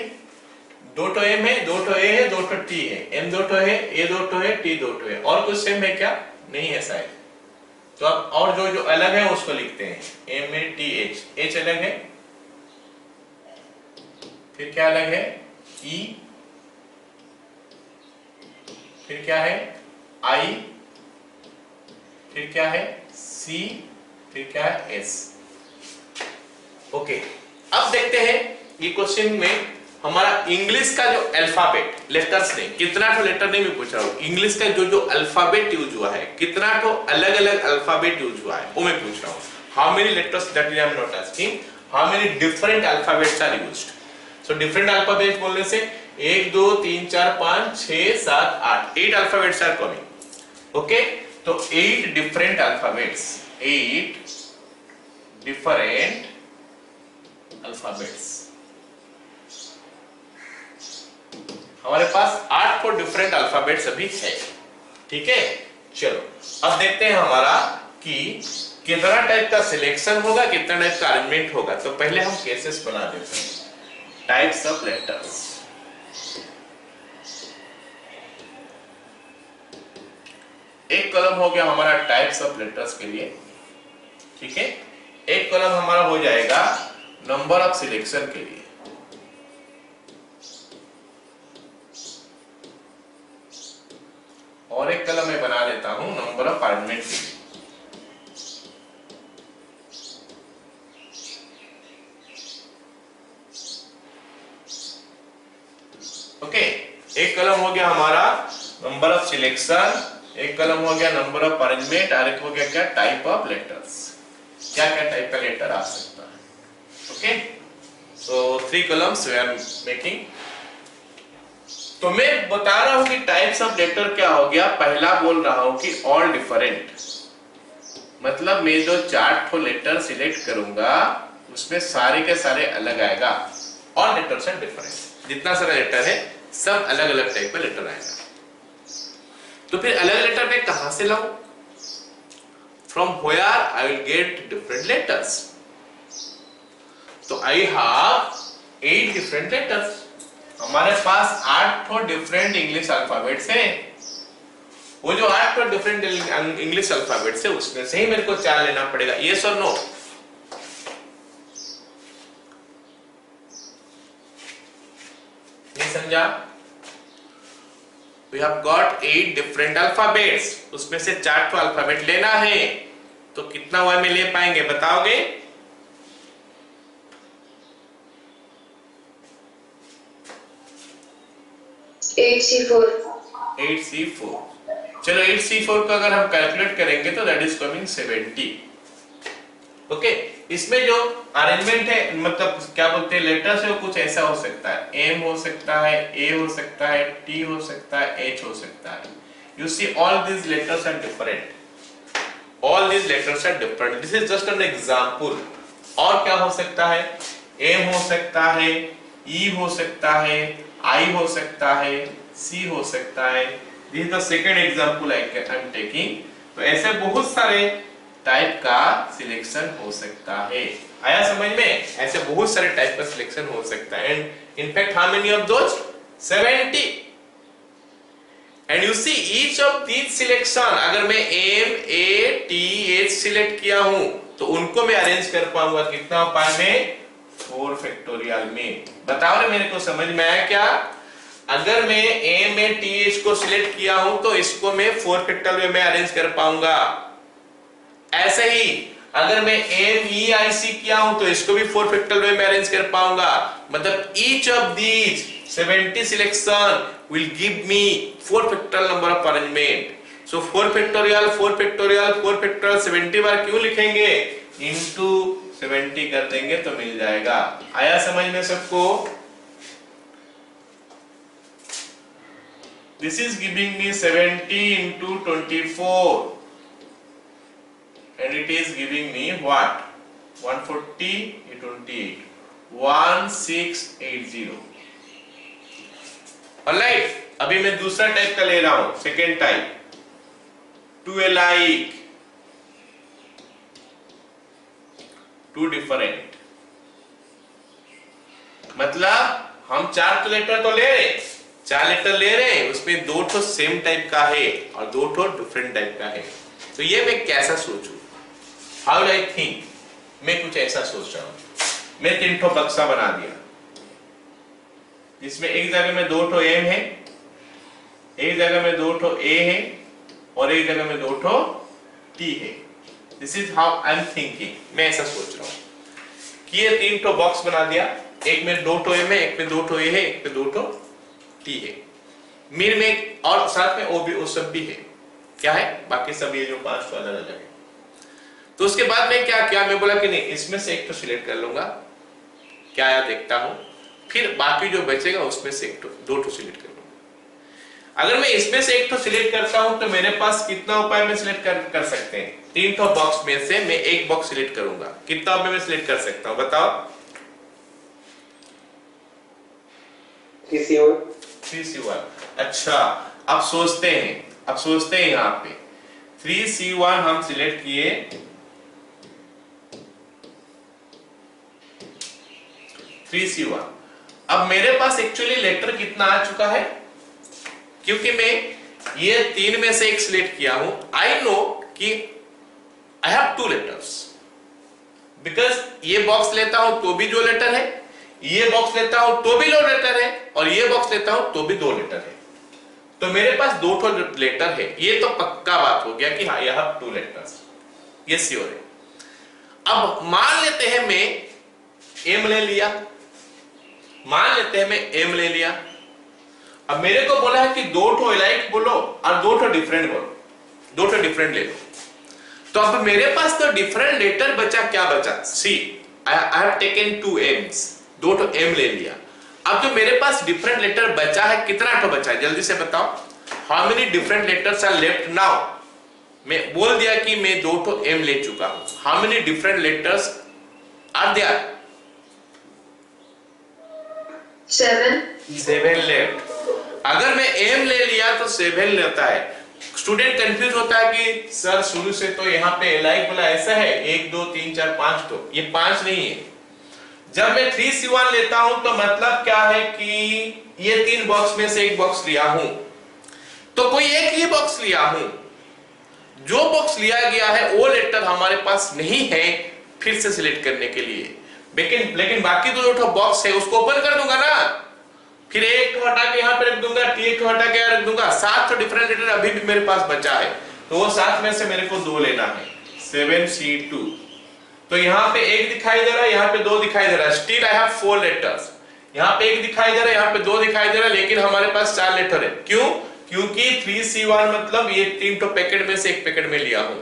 2 तो m है, 2 तो a है, 2 तो t है, m 2 तो है, a 2 तो है, t 2 तो है, और कुछ सेम है क्या, नहीं है शायद। तो अब और जो जो अलग है उसको लिखते हैं, m a t h, h अलग है, फिर क्या अलग है e, फिर क्या है i, फिर क्या है C, फिर क्या है S। ओके, अब देखते हैं ये क्वेश्चन में हमारा इंग्लिश का जो अल्फाबेट, लेटर्स नहीं, कितना तो लेटर नहीं मैं पूछ रहा हूं, इंग्लिश का जो जो अल्फाबेट यूज हुआ है, कितना तो अलग अलग अल्फाबेट यूज हुआ है वो मैं पूछ रहा हूं। How many letters, that is I am not asking, how many different alphabets are used. So different alphabet बोलने से 1 2 3 4 5 6 7 8 8 अल्फाबेट्स आर कमिंग। ओके, तो 8 डिफरेंट अल्फाबेट्स, 8 डिफरेंट अल्फाबेट्स, हमारे पास 8 को डिफरेंट अल्फाबेट्स अभी है। ठीक है, चलो अब देखते हैं हमारा कि कितना टाइप का सिलेक्शन होगा, कितना टाइप का अरेंजमेंट होगा। तो पहले हम केसेस बना देते हैं, टाइप्स ऑफ लेटर्स। एक कॉलम हो गया हमारा टाइप्स ऑफ लेटर्स के लिए, ठीक है। एक कॉलम हमारा हो जाएगा नंबर ऑफ सिलेक्शन के लिए, और एक कॉलम मैं बना लेता हूं नंबर ऑफ अरेंजमेंट के लिए। ओके, एक कॉलम हो गया हमारा नंबर ऑफ सिलेक्शन, एक कॉलम हो गया नंबर ऑफ अरेंजमेंट, और एक हो गया क्या टाइप ऑफ लेटर्स, क्या क्या टाइप का लेटर आ सकता है। Okay, so 3 columns we are making. तो मैं बता रहा हूं कि टाइप्स ऑफ लेटर क्या हो गया। पहला बोल रहा हूं कि ऑल डिफरेंट, मतलब मैं जो 4 ठो लेटर सिलेक्ट करूंगा उसमें सारे के सारे अलग आएगा। ऑल लेटर्स आर डिफरेंट, जितना सारा लेटर है सब अलग अलग टाइप का लेटर आएगा। तो फिर अलग लेटर में कहां से लाऊं? From where I will get different letters. तो आई हैव 8 डिफरेंट लेटर्स। हमारे पास 8 ठो डिफरेंट इंग्लिश अल्फाबेट्स हैं। वो जो 8 ठो डिफरेंट इंग्लिश अल्फाबेट्स है उसमें से ही मेरे को 4 लेना पड़ेगा। यस और नो? नहीं समझा? We have got 8 different alphabets, उसमें से 4 ठो अल्फाबेट लेना है। तो कितना हुआ में ले पाएंगे बताओगे? 8C4। 8C4। चलो 8C4 का अगर हम कैलकुलेट करेंगे तो दैट इज कमिंग 70। ओके, इसमें जो अरेंजमेंट है, मतलब क्या बोलते हैं लेटर्स है, वो कुछ ऐसा हो सकता है, M हो सकता है, A हो सकता है, T हो सकता है, H हो सकता है। You see all these letters are different. All these letters are different. This is just an example. और क्या हो सकता है? M हो सकता है, E हो सकता है, I हो सकता है, C हो सकता है। This is the second example I am taking. तो ऐसे बहुत सारे टाइप का सिलेक्शन हो सकता है। आया समझ में? ऐसे बहुत सारे टाइप का सिलेक्शन हो सकता है। And in fact how many of those? 70। And you see each of these selection, अगर मैं M-A-T-H सिलेक्ट किया हूं तो उनको मैं अरेंज कर पाऊंगा कितना उपाय में, 4 फैक्टोरियल में। बताओ रे मेरे को समझ में आया क्या? अगर मैं M-A-T-H को सिलेक्ट किया हूं तो इसको मैं 4 फैक्टोरियल में अरेंज कर पाऊंगा। ऐसे ही अगर मैं M-E-I-C किया हूं तो इसको भी 4 फैक्टोरियल में अरेंज कर पाऊंगा। मतलब each of these 70 selection will give me 4 factorial number of arrangement. So 4 factorial 4 factorial 4 factorial 70 बार क्यों लिखेंगे, into 70 कर देंगे तो मिल जाएगा। आया समझ में सबको? This is giving me 70 into 24 and it is giving me what, 140 28 1680। Alright, अभी मैं दूसरा टाइप का ले रहा हूं, second type, two alike to different. मतलब हम 4 लेटर तो ले रहे, 4 लेटर ले रहे हैं, उसमें 2 तो सेम टाइप का है और 2 तो डिफरेंट टाइप का है। तो ये मैं कैसा सोचूं, हाउ डू आई थिंक, मैं कुछ ऐसा सोच रहा हूं। मैं 3 ठो बक्सा बना दिया, इसमें एक जगह में 2 ठो M है, एक जगह में 2 ठो A है और एक जगह में 2 ठो T है। This is how I am thinking. मैं ऐसा सोच रहा हूं कि ये 3 ठो बॉक्स बना दिया, एक में 2 ठो M है, एक में 2 ठो A है, एक में 2 ठो T है, मीन में और साथ में O सब भी है। क्या है बाकी सब, ये जो 5 ठो अलग अलग है। तो उसके बाद में क्या किया, मैं बोला कि नहीं इसमें से एक तो सिलेक्ट कर लूंगा, क्या आया देखता हूं, फिर बाकी जो बचेगा उसमें से 2 ठो सिलेक्ट कर लूंगा। अगर मैं इसमें से एक ठो सिलेक्ट करता हूं तो मेरे पास कितना उपाय में सिलेक्ट कर सकते हैं, 3 ठो बॉक्स में से मैं एक बॉक्स सिलेक्ट करूंगा, कितना उपाय में सिलेक्ट कर सकता हूं बताओ? 3C1। अच्छा, अब सोचते हैं यहां पे 3C1 हम सिलेक्ट किए, 3C1। अब मेरे पास एक्चुअली लेटर कितना आ चुका है, क्योंकि मैं ये 3 में से एक सिलेक्ट किया हूं। आई नो कि आई हैव 2 लेटर्स, बिकॉज ये बॉक्स लेता हूं तो भी 2 लेटर है, ये बॉक्स लेता हूं तो भी 2 लेटर है, और ये बॉक्स लेता हूं तो भी 2 लेटर है। तो मेरे पास 2 ठो लेटर है, ये तो पक्का बात हो गया कि हाँ यह 2 लेटर्स, ये श्योर है। अब मान लेते हैं मैं M ले लिया, मैं M ले लिया। अब मेरे को बोला है कि 2 ठो अलाइक बोलो और 2 ठो डिफरेंट बोलो, 2 ठो डिफरेंट ले लो। तो अब मेरे पास तो डिफरेंट लेटर बचा, क्या बचा, सी आई हैव टेकन 2 M's, 2 ठो M ले लिया। अब जो मेरे पास डिफरेंट लेटर बचा है, कितना ठो बचा है जल्दी से बताओ, how many different letters are left now. मैं बोल दिया कि मैं 2 ठो M ले चुका हूं, how many different letters are there? 7 left. अगर मैं M ले लिया तो 7 लेता है। स्टूडेंट कंफ्यूज होता है कि सर शुरू से तो यहाँ पे लाइक बोला ऐसा है 1 2 3 4 5, तो ये 5 नहीं है। जब मैं 3C1 लेता हूं तो मतलब क्या है कि ये 3 बॉक्स में से एक बॉक्स लिया हूं, तो कोई एक ही बॉक्स लिया हूं, जो बॉक्स लिया गया है वो लेटर हमारे पास नहीं है फिर से सिलेक्ट करने के लिए, लेकिन बाकी तो जो बॉक्स है उसको ओपन कर दूंगा ना, फिर एक तो हटा के यहाँ पे रख दूंगा, एक तो हटा के यहाँ रख दूंगा, 7 तो डिफरेंट लेटर अभी भी मेरे पास बचा है, तो वो 7 में से मेरे को 2 लेना है, 7C2। तो यहाँ पे 1 दिखाई दे रहा है, यहाँ पे 2 दिखाई दे रहा है, स्टिल आई हैव 4 लेटर्स। यहाँ पे 1 दिखाई दे रहा है, यहाँ पे 2 दिखाई दे रहा है, लेकिन हमारे पास 4 लेटर है। क्यों? क्योंकि 3C1 मतलब ये 3 तो पैकेट में से एक पैकेट में लिया हूं,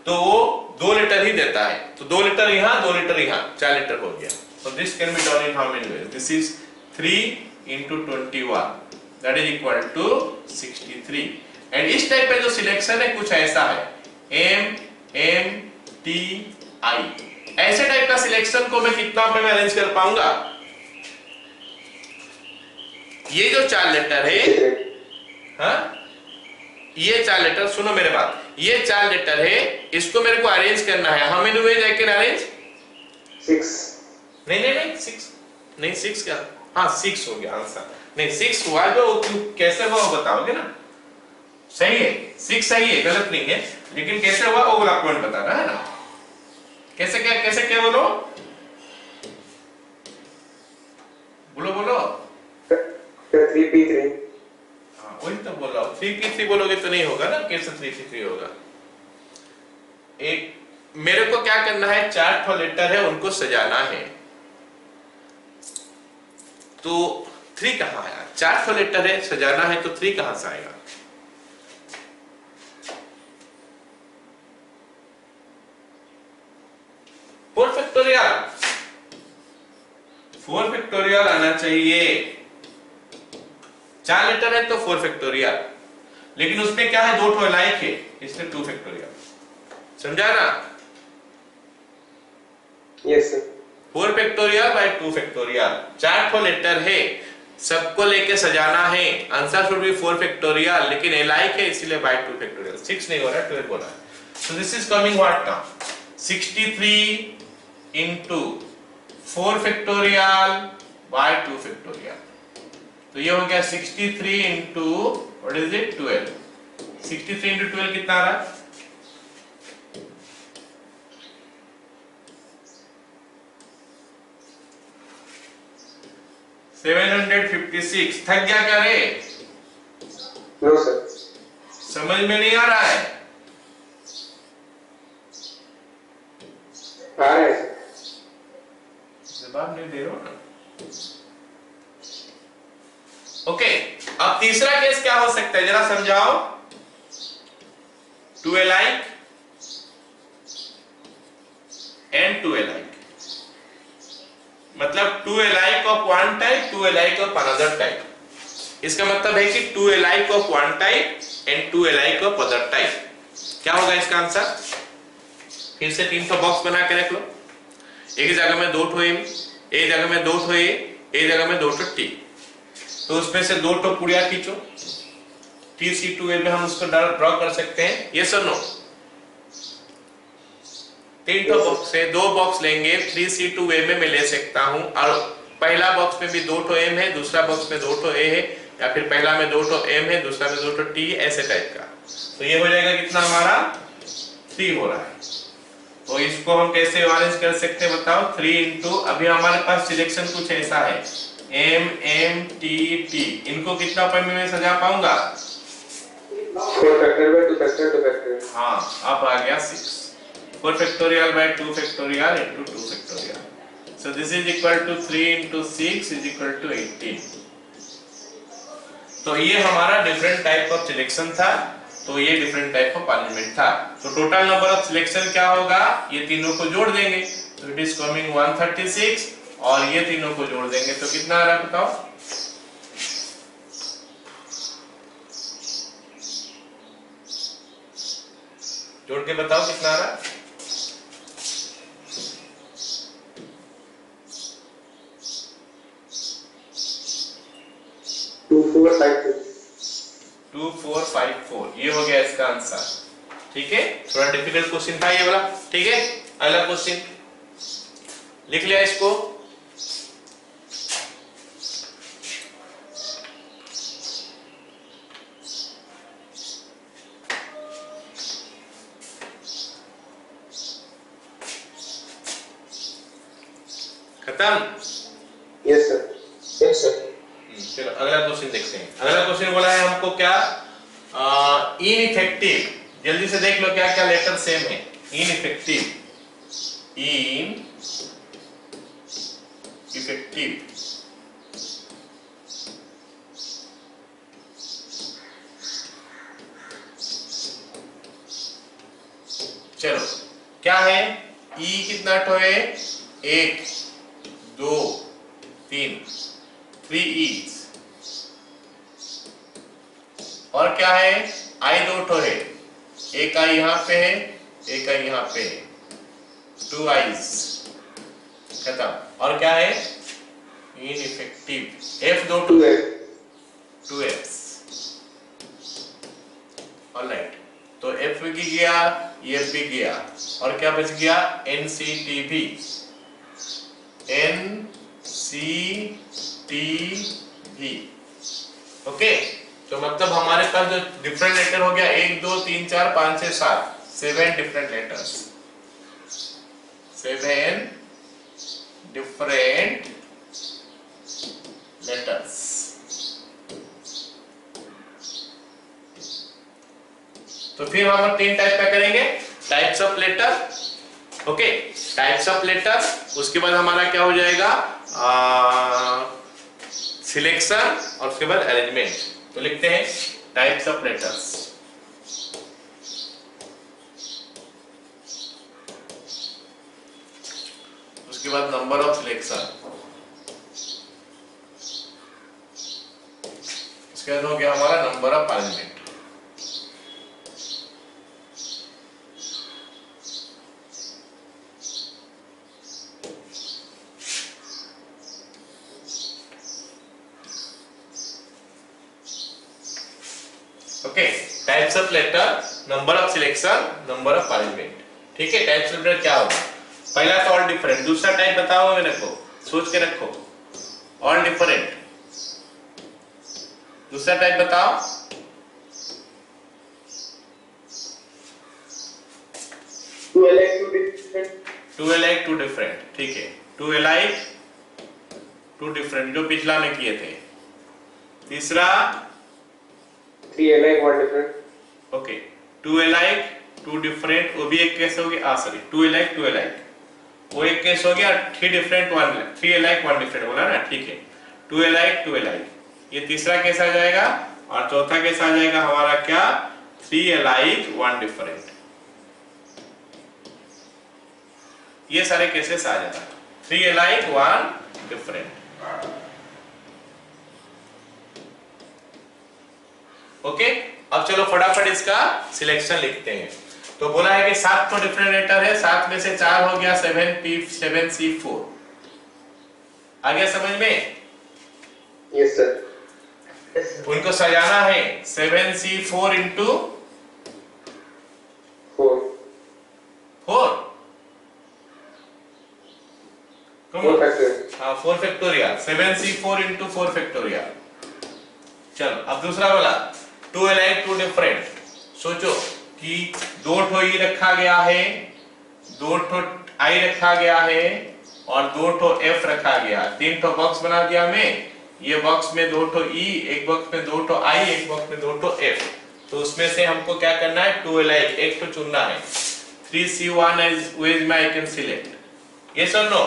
तो वो 2 लेटर ही देता है, तो 2 लेटर यहाँ 2 लेटर यहाँ, 4 लेटर हो गया। So this can be done in how many ways? This is 3 into 21, that is equal to 63। And इस टाइप पे जो सिलेक्शन है कुछ ऐसा है, M-M-T-I, ऐसे टाइप का सिलेक्शन को मैं कितना पे मैं अरेंज कर पाऊंगा? ये जो 4 लेटर है, हाँ ये 4 लेटर, सुनो मेरे बात, ये 4 लेटर है, इसको मेरे को अरेंज करना है। How many ways I can arrange? 6। नहीं 6 नहीं, 6 क्या, हाँ 6 हो गया आंसर। नहीं 6 हुआ, जो कैसे हुआ बताओगे ना, सही है, 6 सही है, गलत नहीं है, लेकिन कैसे हुआ वो वाला पॉइंट बताना है ना। कैसे क्या बोलो बोलो बोलो। 3p3। हाँ वही तो बोल रहा हूँ, 3p3 बोलोगे तो नहीं होगा ना, कैसे 3p3 होगा। एक मेरे को क्या करना है, 4 ठो लेटर है उनको सजाना है, तो 3 कहाँ आया, 4 ठो लेटर है सजाना है तो 3 कहाँ से आएगा। फोर फैक्टोरियल आना चाहिए। 4 लेटर है तो 4 फैक्टोरियल, लेकिन उसमें क्या है 2 ठो लाइक है, इसलिए 2 फैक्टोरियल। समझा ना। Yes sir. 4 factorial by 2 factorial, 4 ठो लेटर है सबको लेके सजाना है, आंसर शुड बी 4 फैक्टोरियल, लेकिन ए लाइक है इसलिए बाय 2 फैक्टोरियल। 6 नहीं हो रहा, 12 हो रहा है। सो this is coming what now, 63 into 4 factorial by 2 factorial. तो ये हो गया 63 into what is it 12। 63 into 12 कितना आ रहा है, 756। थक गया क्या रे, नो सर। समझ में नहीं आ रहा है। आ रहा है जवाब नहीं दे रहे हो ना। ओके, अब तीसरा केस क्या हो सकता है जरा समझाओ। 2 alike and 2 alike, मतलब 2 alike of one type, 2 alike of another type। इसका मतलब है कि 2 alike of one type and 2 alike of other type। क्या होगा इसका आंसर, फिर से 3 ठो बॉक्स बना के रख लो। एक जगह में 2 ठो M, एक जगह में 2 ठो A, एक जगह में 2 ठो T। तो उसमें से 2 ठो पुड़िया खींचो, TC2A में हम उसको ड्रॉ कर सकते हैं, ये सर नो। 3 ठो बॉक्स है, 2 बॉक्स लेंगे 3C2A में मैं ले सकता हूं, और पहला बॉक्स में भी 2 ठो M है, दूसरा बॉक्स में 2 ठो A है, या फिर पहला में 2 ठो M है, दूसरा में 2 ठो T, ऐसे टाइप का। तो ये हो जाएगा कितना हमारा 3 हो रहा है। तो इसको हम कैसे अरेंज कर सकते हैं बताओ। 3 इंटू, अभी हमारे पास सिलेक्शन कुछ ऐसा है M M T T, इनको कितना पॉइंट में सजा पाऊंगा, 4 फैक्टर बाय 2 फैक्टर 2 फैक्टर। हाँ अब आ गया 6। 4 factorial by 2 factorial into 2 factorial. So this is equal to 3 into 6 is equal to 18। तो ये हमारा डिफरेंट टाइप ऑफ सिलेक्शन था, तो ये डिफरेंट टाइप ऑफ अरेंजमेंट था। तो टोटल नंबर ऑफ सिलेक्शन क्या होगा, ये तीनों को जोड़ देंगे तो इट इज कमिंग 136, और ये तीनों को जोड़ देंगे तो कितना आ रहा है बताओ। जोड़ के बताओ कितना आ रहा है। 2454, ये हो गया इसका आंसर। ठीक है, थोड़ा डिफिकल्ट क्वेश्चन था ये वाला। ठीक है, अगला क्वेश्चन लिख लिया इसको। खत्म। Yes sir. Yes sir. चलो अगला क्वेश्चन देखते हैं। अगला क्वेश्चन बोला है हमको क्या, इनइफेक्टिव। जल्दी से देख लो क्या क्या लेटर सेम है। इनइफेक्टिव, इफेक्टिव, चलो क्या है, ई कितना ठो है, 1 2 3, 3 E's। और क्या है, आई 2 ठो है, एक आई यहाँ पे है, एक आई यहाँ पे है, 2 I's। खत्म। और क्या है, इनइफेक्टिव, F 2 ठो, 2 F's। ऑलराइट, तो F भी गया, ये भी गया, और क्या बच गया, NCTV। NCTV। ओके, तो मतलब हमारे पास जो डिफरेंट लेटर हो गया 1 2 3 4 5 6 7 7 डिफरेंट लेटर्स, 7 डिफरेंट लेटर्स। तो फिर हम 3 टाइप का करेंगे, types of letter. Okay, types of letter. उसके बाद हमारा क्या हो जाएगा, सिलेक्शन, और उसके बाद अरेंजमेंट। तो लिखते हैं टाइप्स ऑफ लेटर्स। उसके बाद नंबर ऑफ सिलेक्शन, उसके बाद हो गया हमारा number of arrangement. Okay, types of letter, number of selection, number of arrangement. ठीक है, टाइप्स ऑफ लेटर क्या होगा, पहला तो ऑल डिफरेंट। दूसरा टाइप बताओ मेरे को, सोच के रखो, ऑल डिफरेंट। दूसरा टाइप बताओ, two alike to different. Two alike to different. ठीक है, टू अलाइक टू डिफरेंट, जो पिछला में किए थे। तीसरा, three alike one different. Okay, two alike to different, वो भी एक केस हो गया। Sorry, two alike two alike, वो एक केस हो गया। Three different one, three alike one different बोला ना। ठीक है, टू अलाइक टू अलाइक, ये तीसरा केस आ जाएगा। और चौथा केस आ जाएगा हमारा क्या, थ्री अलाइक वन डिफरेंट। ये सारे केसेस आ जाता है, three alike one different. Okay, अब चलो फटाफट इसका सिलेक्शन लिखते हैं। तो बोला है कि 7 तो डिफरेंट लेटर है, 7 में से 4 हो गया 7P7C4। आ गया समझ में? Yes sir. उनको सजाना है 7C4 इंटू 4 फैक्टोरियल। हाँ, 4 फैक्टोरियल, 7C4 इंटू 4 फैक्टोरियल। चलो अब दूसरा वाला, टू अलाइक टू डिफरेंट। सोचो कि 2 ठो ई रखा गया है, 2 ठो आई रखा गया है, और 2 ठो एफ रखा गया। 3 ठो बॉक्स बना दिया मैं। ये बॉक्स में 2 ठो ई, एक बॉक्स में 2 ठो आई, एक बॉक्स में 2 ठो एफ। तो उसमें से हमको क्या करना है, टू अलाइक, एक ठो चुनना है। 3C1 is my, I can select. Yes और नो?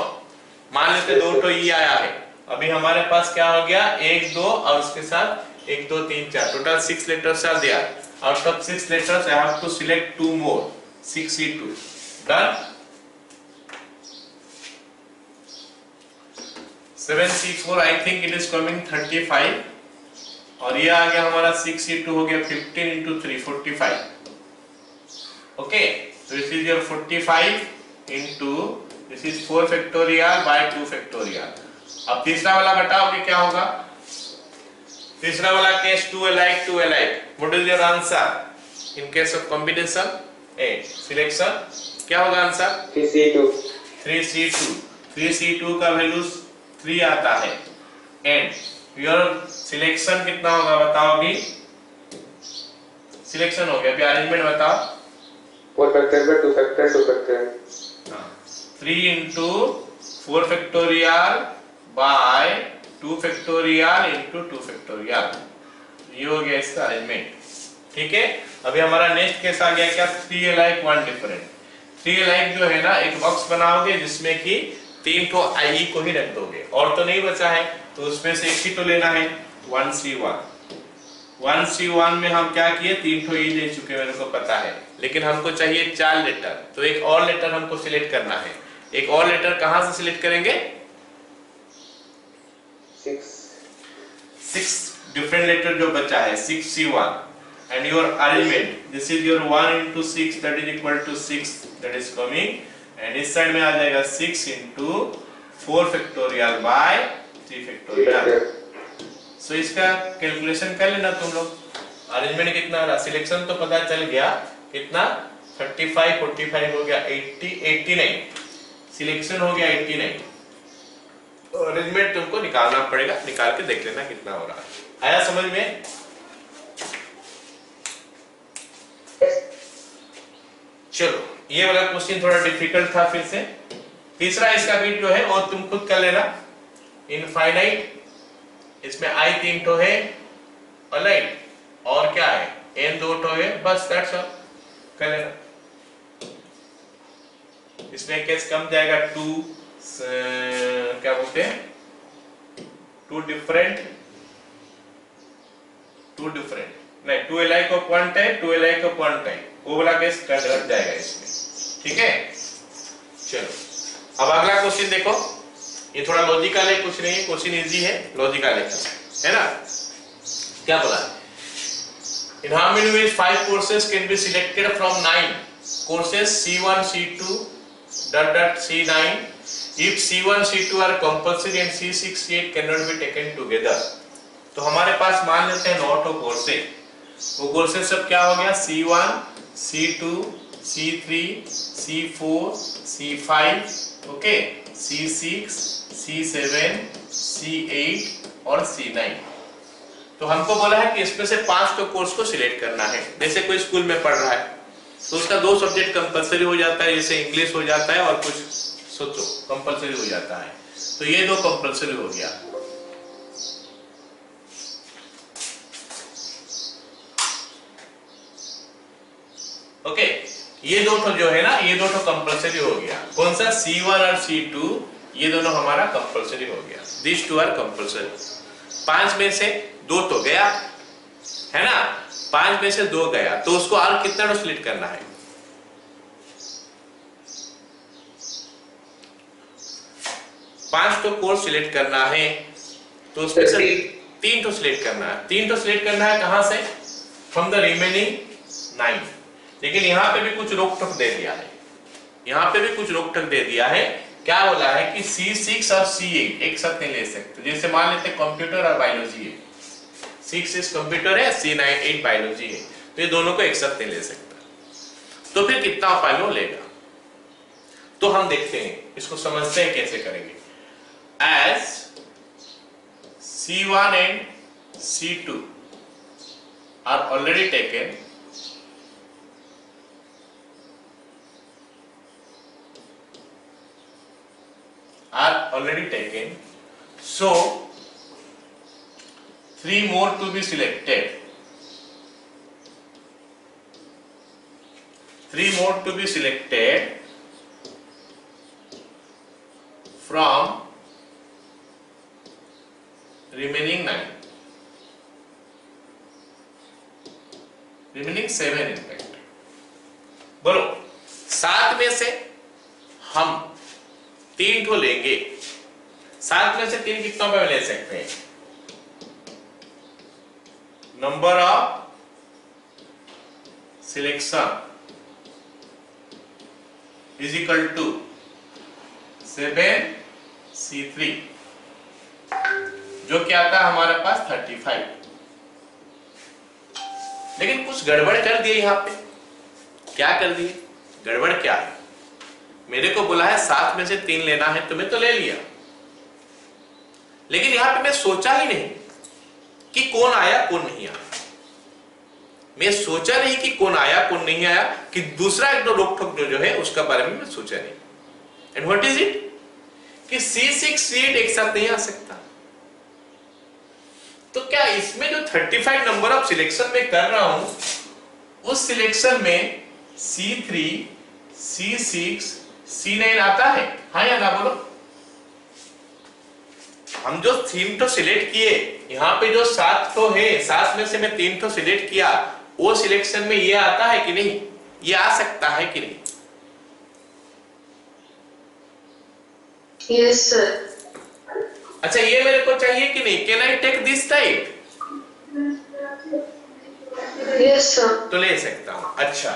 मान लेते 2 ठो ई आया है। अभी हमारे पास क्या हो गया, 1 2 और उसके साथ 1 2 3 4, total 6 letters are there. Out of 6 letters I have to select 2 more, 6C2. Done? 7C4 I think it is coming 35, और ये आ गया हमारा 6C2 हो गया 15 into 3 45. Okay, so this is your 45 into this is 4 factorial by 2 factorial. अब तीसरा वाला बताओ कि क्या होगा। तीसरा वाला case two alike two alike. What is your answer in case of combination? A selection क्या होगा आंसर? 3C2। 3C2। 3C2 का वैल्यू 3 आता है। एंड योर सिलेक्शन कितना होगा बताओ। अभी सिलेक्शन हो गया, अभी अरेंजमेंट बताओ। 4 factorial by 2 factorial 2 factorial. 3 into 4 factorial by 2 factorial into 2 factorial। ये हो गया इसका अरेंजमेंट। ठीक है, अभी हमारा नेक्स्ट केस आ गया क्या, 3 अलाइक 1 डिफरेंट। 3 अलाइक जो है ना, एक बॉक्स बनाओगे जिसमें कि 3 ठो आई को ही रख दोगे, और तो नहीं बचा है, तो उसमें से एक ही तो लेना है। 1C1। 1C1 में हम क्या किए, 3 ठो ई ले चुके, मेरे को पता है, लेकिन हमको चाहिए 4 लेटर। तो एक और लेटर हमको सिलेक्ट करना है। एक और लेटर कहां से सिलेक्ट करेंगे? 6 डिफरेंट लेटर जो बचा है, 6C1 and your arrangement, this is your 1 into 6, that is equal to 6, that is coming, and इस साइड में आ जाएगा 6 into 4 factorial by 3 factorial। सो इसका कैलकुलेशन कर लेना तुम लोग। अरेंजमेंट कितना आ रहा, सिलेक्शन तो पता चल गया कितना, 35 45 हो गया 80 89, सिलेक्शन हो गया 89। अरेंजमेंट तुमको निकालना पड़ेगा, निकाल के देख लेना कितना हो रहा है। आया समझ में? चलो ये वाला क्वेश्चन थोड़ा डिफिकल्ट था फिर से। तीसरा इसका बीट जो है और तुम खुद कर लेना, इनफाइनाइट, इसमें आई 3 ठो है अलाइन और क्या है n 2 ठो है, बस दैट्स ऑल, कर लेना। इसमें केस कम जाएगा, क्या बोलते हैं, टू डिफरेंट नहीं, 2 alike of one type, 2 alike of one type, वो वाला केस कट जाएगा इसमें, ठीक है। चलो अब अगला क्वेश्चन देखो, ये थोड़ा लॉजिकल है, कुछ नहीं है, क्वेश्चन इजी है, लॉजिकल है ना। क्या बोला, in how many ways 5 courses can be selected from 9 courses C1 C2 C9 if C1 C2 are compulsory and C6 C8 cannot be taken together। तो हमारे पास मान लेते हैं 9 ठो कोर्सेज, वो कोर्सेज सब क्या हो गया, C1 C2 C3 C4 C5 okay, C6 C7 C8 और C9। तो हमको बोला है कि इसमें से 5 तो कोर्स को सिलेक्ट करना है। जैसे कोई स्कूल में पढ़ रहा है तो उसका 2 सब्जेक्ट कंपलसरी हो जाता है, जैसे इंग्लिश हो जाता है और कुछ सोचो कंपलसरी हो जाता है, तो ये 2 कंपलसरी हो गया। ओके, ये 2 ठो जो है ना, ये 2 ठो कंपलसरी हो गया। कौन सा, C1 और C2, ये दोनों हमारा कंपलसरी हो गया, दिस 2 आर कंपलसरी। 5 में से 2 तो गया है ना, 5 में से 2 गया, तो उसको और कितना तो सिलेक्ट करना है, 5 तो कोर्स सिलेक्ट करना है, तो उसमें से 3 तो सिलेक्ट करना है। 3 तो सिलेक्ट करना है कहां से, फ्रॉम द रिमेनिंग 9। लेकिन यहां पे भी कुछ रोक टोक दे दिया है, यहां पे भी कुछ रोक टोक दे दिया है। क्या बोला है कि C6 और C8 एक साथ नहीं ले सकते। जैसे मान लेते कंप्यूटर और बायोलॉजी है, 6 इज कंप्यूटर है, C9 8 बायोलॉजी है, तो ये दोनों को एक साथ नहीं ले सकता। तो फिर कितना उपाय में लेगा, तो हम देखते हैं, इसको समझते हैं कैसे करेंगे। As C1 and C2 are already taken, so 3 more to be selected, 3 more to be selected from remaining 9, remaining 7 in fact। बोलो 7 में से हम 3 को लेंगे, 7 में से 3 कितना पे ले सकते हैं, number of selection is equal to 7 C3, जो क्या आता है हमारे पास 35। लेकिन कुछ गड़बड़ कर दिए यहां पे, क्या कर दिए, गड़बड़ क्या है, मेरे को बोला है 7 में से 3 लेना है, तो मैं तो ले लिया, लेकिन यहां पे मैं सोचा ही नहीं कि कौन आया कौन नहीं आया। मैं सोचा नहीं कि कौन आया कौन नहीं आया, कि दूसरा एक दो रोक ठोक जो है उसका बारे में मैं सोचा नहीं। एंड व्हाट इज इट, कि C6 C8 एक साथ नहीं आ सकता। तो क्या इसमें जो 35 नंबर ऑफ सिलेक्शन में कर रहा हूं, उस सिलेक्शन में C3 C6 C9 आता है, हाँ या ना बोलो। हम जो 3 तो सिलेक्ट किए, यहाँ पे जो 7 तो है, 7 में से मैं 3 तो सिलेक्ट किया, वो सिलेक्शन में ये आता है कि नहीं, ये आ सकता है कि नहीं? Yes sir। अच्छा, ये मेरे को चाहिए कि नहीं, can I take this type? Yes sir। तो ले सकता हूं। अच्छा,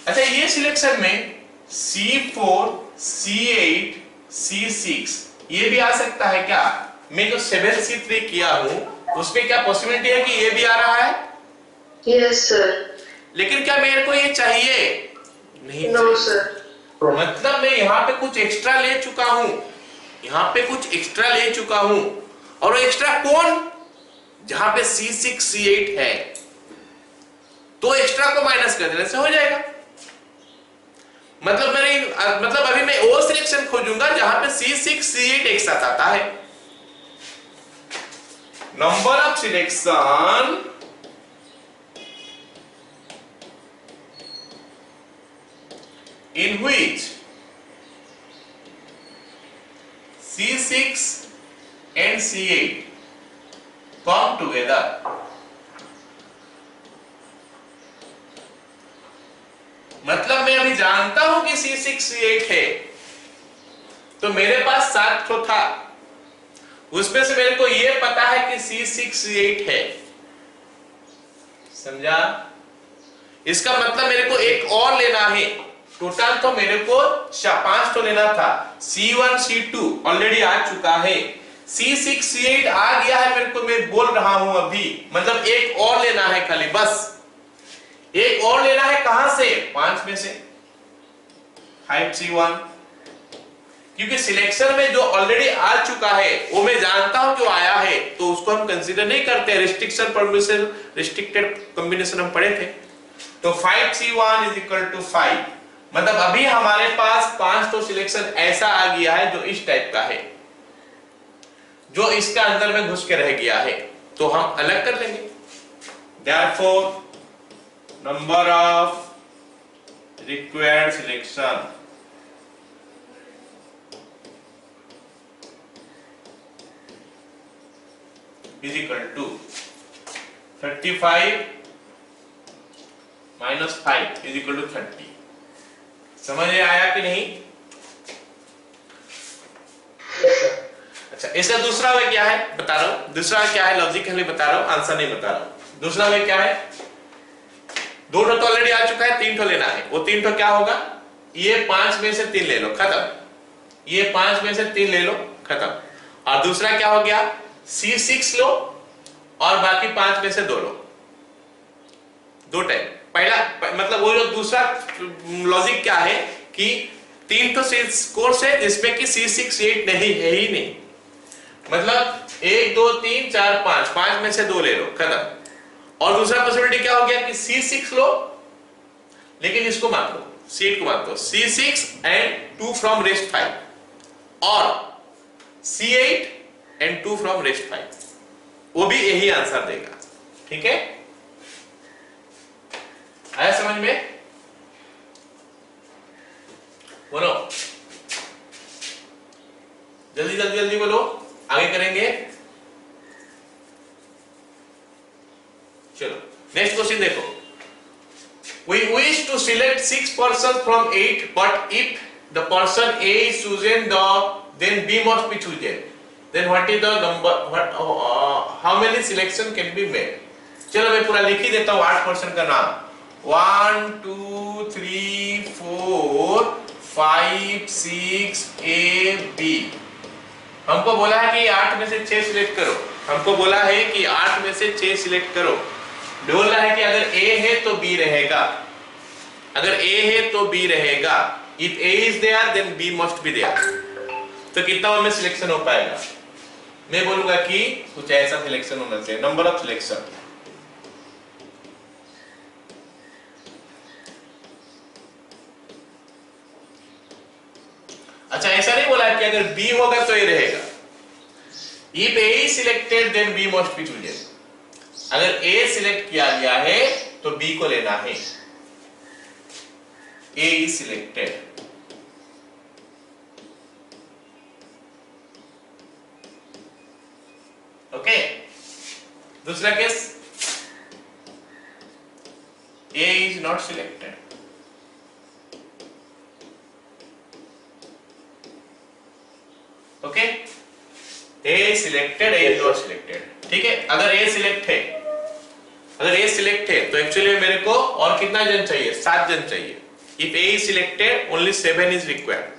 ये सिलेक्शन में C4 C8 C6 ये भी आ सकता है क्या? मैं जो 7 C3 किया हूं उसमें क्या पॉसिबिलिटी है कि ये भी आ रहा है? Yes sir। लेकिन क्या मेरे को ये चाहिए? नहीं No चाहिए। sir। मतलब मैं यहाँ पे कुछ एक्स्ट्रा ले चुका हूं, यहाँ पे कुछ एक्स्ट्रा ले चुका हूं, और वो एक्स्ट्रा कौन? जहां पे C6 C8 है, तो एक्स्ट्रा को माइनस कर देने से हो जाएगा। मतलब अभी मैं वो सिलेक्शन खोजूंगा जहां पे C6 C8 एक साथ आता है। Number of selection in which C6 and C8 come together मतलब मैं अभी जानता हूं कि C6 C8 है, तो मेरे पास 7 तो था, उसमें से मेरे को यह पता है कि C6 C8 है, समझा? इसका मतलब मेरे को एक और लेना है, टोटल तो मेरे को 5 तो लेना था। C1 C2 ऑलरेडी आ चुका है, C6 C8 आ गया है मेरे को, मैं बोल रहा हूं अभी, मतलब एक और लेना है खाली, बस एक और लेना है। कहां से? 5 में से 5C1, क्योंकि सिलेक्शन में जो ऑलरेडी आ चुका है वो मैं जानता हूं जो आया है, तो उसको हम कंसीडर नहीं करते। रिस्ट्रिक्शन परमिशन रिस्ट्रिक्टेड कॉम्बिनेशन हम पढ़े थे। तो 5C1 इज इक्वल टू 5, मतलब अभी हमारे पास 5 तो सिलेक्शन ऐसा आ गया है जो इस टाइप का है, जो इसका अंदर में घुस के रह गया है, तो हम अलग कर लेंगे। Therefore, number of required selection is equal to 35 minus 5 is equal to 30। समझ में आया कि नहीं? अच्छा, इसका दूसरा वे क्या है बता रहा हूं। दूसरा क्या है, लॉजिकली बता रहा हूं, आंसर नहीं बता रहा हूं। दूसरा वे क्या है, 2 तो ऑलरेडी आ चुका है, 3 ठो लेना है। वो 3 ठो क्या होगा, ये 5 में से 3 ले लो, खत्म। ये 5 में से 3 ले लो, खत्म। और दूसरा क्या हो गया, C6 लो और बाकी 5 में से 2 लो, 2 टाइप। पहला मतलब वो जो दूसरा लॉजिक क्या है कि 3 तो कोर्स है जिसमें कि C6 C8 नहीं है ही नहीं, मतलब 1 2 3 4 5, 5 में से 2 ले लो, खत्म। और दूसरा पॉसिबिलिटी क्या हो गया कि C6 लो, लेकिन इसको मत लो, C8 को मत लो, C6 एंड 2 फ्रॉम रेस्ट 5, और C8 एंड 2 फ्रॉम रेस्ट 5, वो भी यही आंसर देगा। ठीक है, आया समझ में? बोलो जल्दी जल्दी जल्दी बोलो, आगे करेंगे। चलो नेक्स्ट क्वेश्चन देखो। We wish to select 6 persons from 8, but if the person A is chosen, then B must be chosen. Then what is the number? How many selection can be made? चलो मैं पूरा लिख ही देता हूँ 8 person का नाम। 1 2 3 4 5 6 A B। हमको बोला है कि 8 में से 6 सिलेक्ट करो, हमको बोला है कि 8 में से 6 सिलेक्ट करो। बोल रहा है कि अगर A है तो B रहेगा, अगर A है तो B रहेगा। If A is there then B must be there। तो कितना में सिलेक्शन हो पाएगा? मैं बोलूंगा कि कुछ ऐसा सिलेक्शन होना चाहिए, नंबर ऑफ सिलेक्शन। अच्छा, ऐसा नहीं बोला कि अगर B होगा तो A रहेगा। If A is selected then B must be chosen। अगर A सिलेक्ट किया गया है तो B को लेना है। A is selected। ओके, दूसरा case A is not selected। Okay, A is selected, A is not selected। ठीक है, अगर A सिलेक्ट है, अगर A सिलेक्ट है तो एक्चुअली मेरे को और कितना जन चाहिए? 7 जन चाहिए। If A is selected only 7 is required।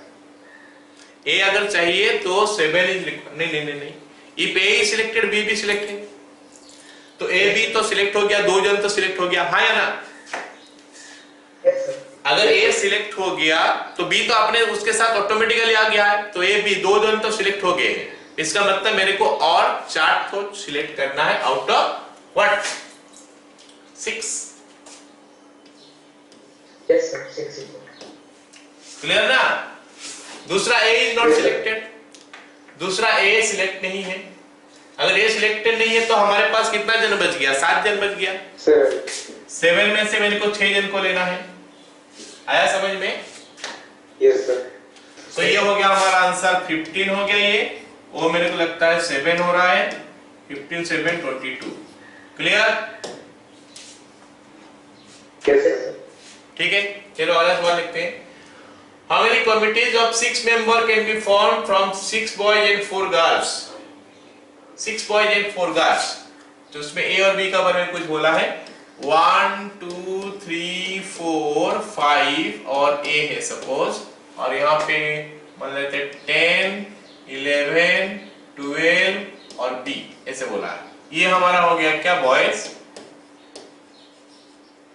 A अगर चाहिए तो 7 is required। नहीं, If A is selected B भी सिलेक्ट है तो A B तो सिलेक्ट हो गया, 2 जन तो सिलेक्ट हो गया, हाँ या ना? Yes, sir। अगर A सिलेक्ट हो गया तो B तो अपने उसके साथ ऑटोमेटिकली आ गया है, तो A B 2 जन तो सिलेक्ट हो गए। इसका मतलब मेरे को और 4 तो सिलेक्ट करना है out of what? 6। Yes, sir। 6 is good। Clear ना? दूसरा ए इज नॉट सिलेक्टेड, दूसरा ए सिलेक्ट नहीं है। अगर ए सिलेक्टेड नहीं है तो हमारे पास कितना जन बच गया? 7 जन बच गया। 7 में से मेरे को 6 जन को लेना है। आया समझ में? Yes sir. तो ये हो गया हमारा आंसर 15 हो गया। ये वो मेरे को लगता है 7 हो रहा है। 15 7 22। क्लियर? कैसे? ठीक है, चलो अगला सवाल लिखते हैं। How many committees of 6 members can be formed from 6 boys and 4 girls? 6 boys and 4 girls. तो उसमें A और B का बारे में कुछ बोला है। 1 2 3 4 5 और A है सपोज, और यहाँ पे मान लेते 10 11 12 और B ऐसे बोला है। ये हमारा हो गया क्या बॉयज,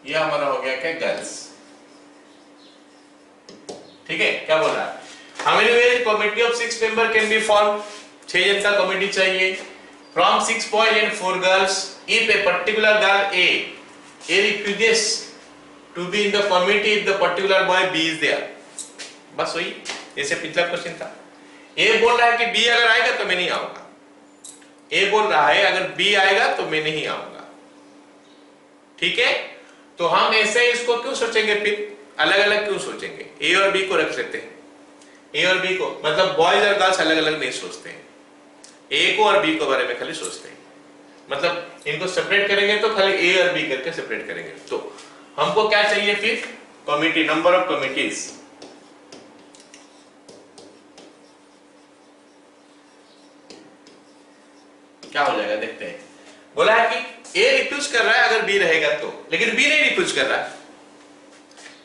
ये हमारा हो गया क्या गर्ल्स। ठीक है, क्या बोल रहा है? How many ways committee of 6 members can be formed? 6 जन का कमेटी चाहिए from 6 boys and 4 girls. If a particular girl A refuses to be in the committee if the particular boy B is there. बस वही जैसे पिछला question था। A बोल रहा है कि B अगर आएगा तो मैं नहीं आऊंगा। A बोल रहा है अगर B आएगा तो मैं नहीं आऊंगा। ठीक है, तो हम ऐसे इसको क्यों सोचेंगे, फिर अलग अलग क्यों सोचेंगे? ए और बी को रख लेते हैं। ए और बी को मतलब बॉयज और गर्ल्स अलग अलग नहीं सोचते हैं, ए को और बी को बारे में खाली सोचते हैं। मतलब इनको सेपरेट करेंगे तो खाली ए और बी करके सेपरेट करेंगे। तो हमको क्या चाहिए फिर? Committee, number of committees. क्या हो जाएगा देखते हैं। बोला है कि ए रिफ्यूज कर रहा है अगर बी रहेगा तो, लेकिन बी नहीं रिफ्यूज कर रहा है।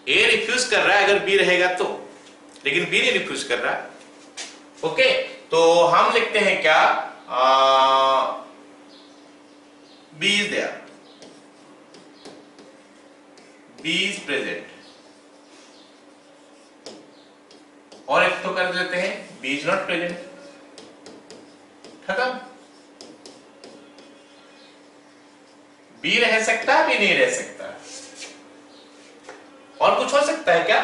ए रिफ्यूज कर रहा है अगर बी रहेगा तो, लेकिन बी नहीं रिफ्यूज कर रहा है। ओके, तो हम लिखते हैं क्या? B is there, B is present, और एक तो कर देते हैं बी इज नॉट प्रेजेंट। खत्म। बी रह सकता है, बी नहीं रह सकता। और कुछ हो सकता है क्या?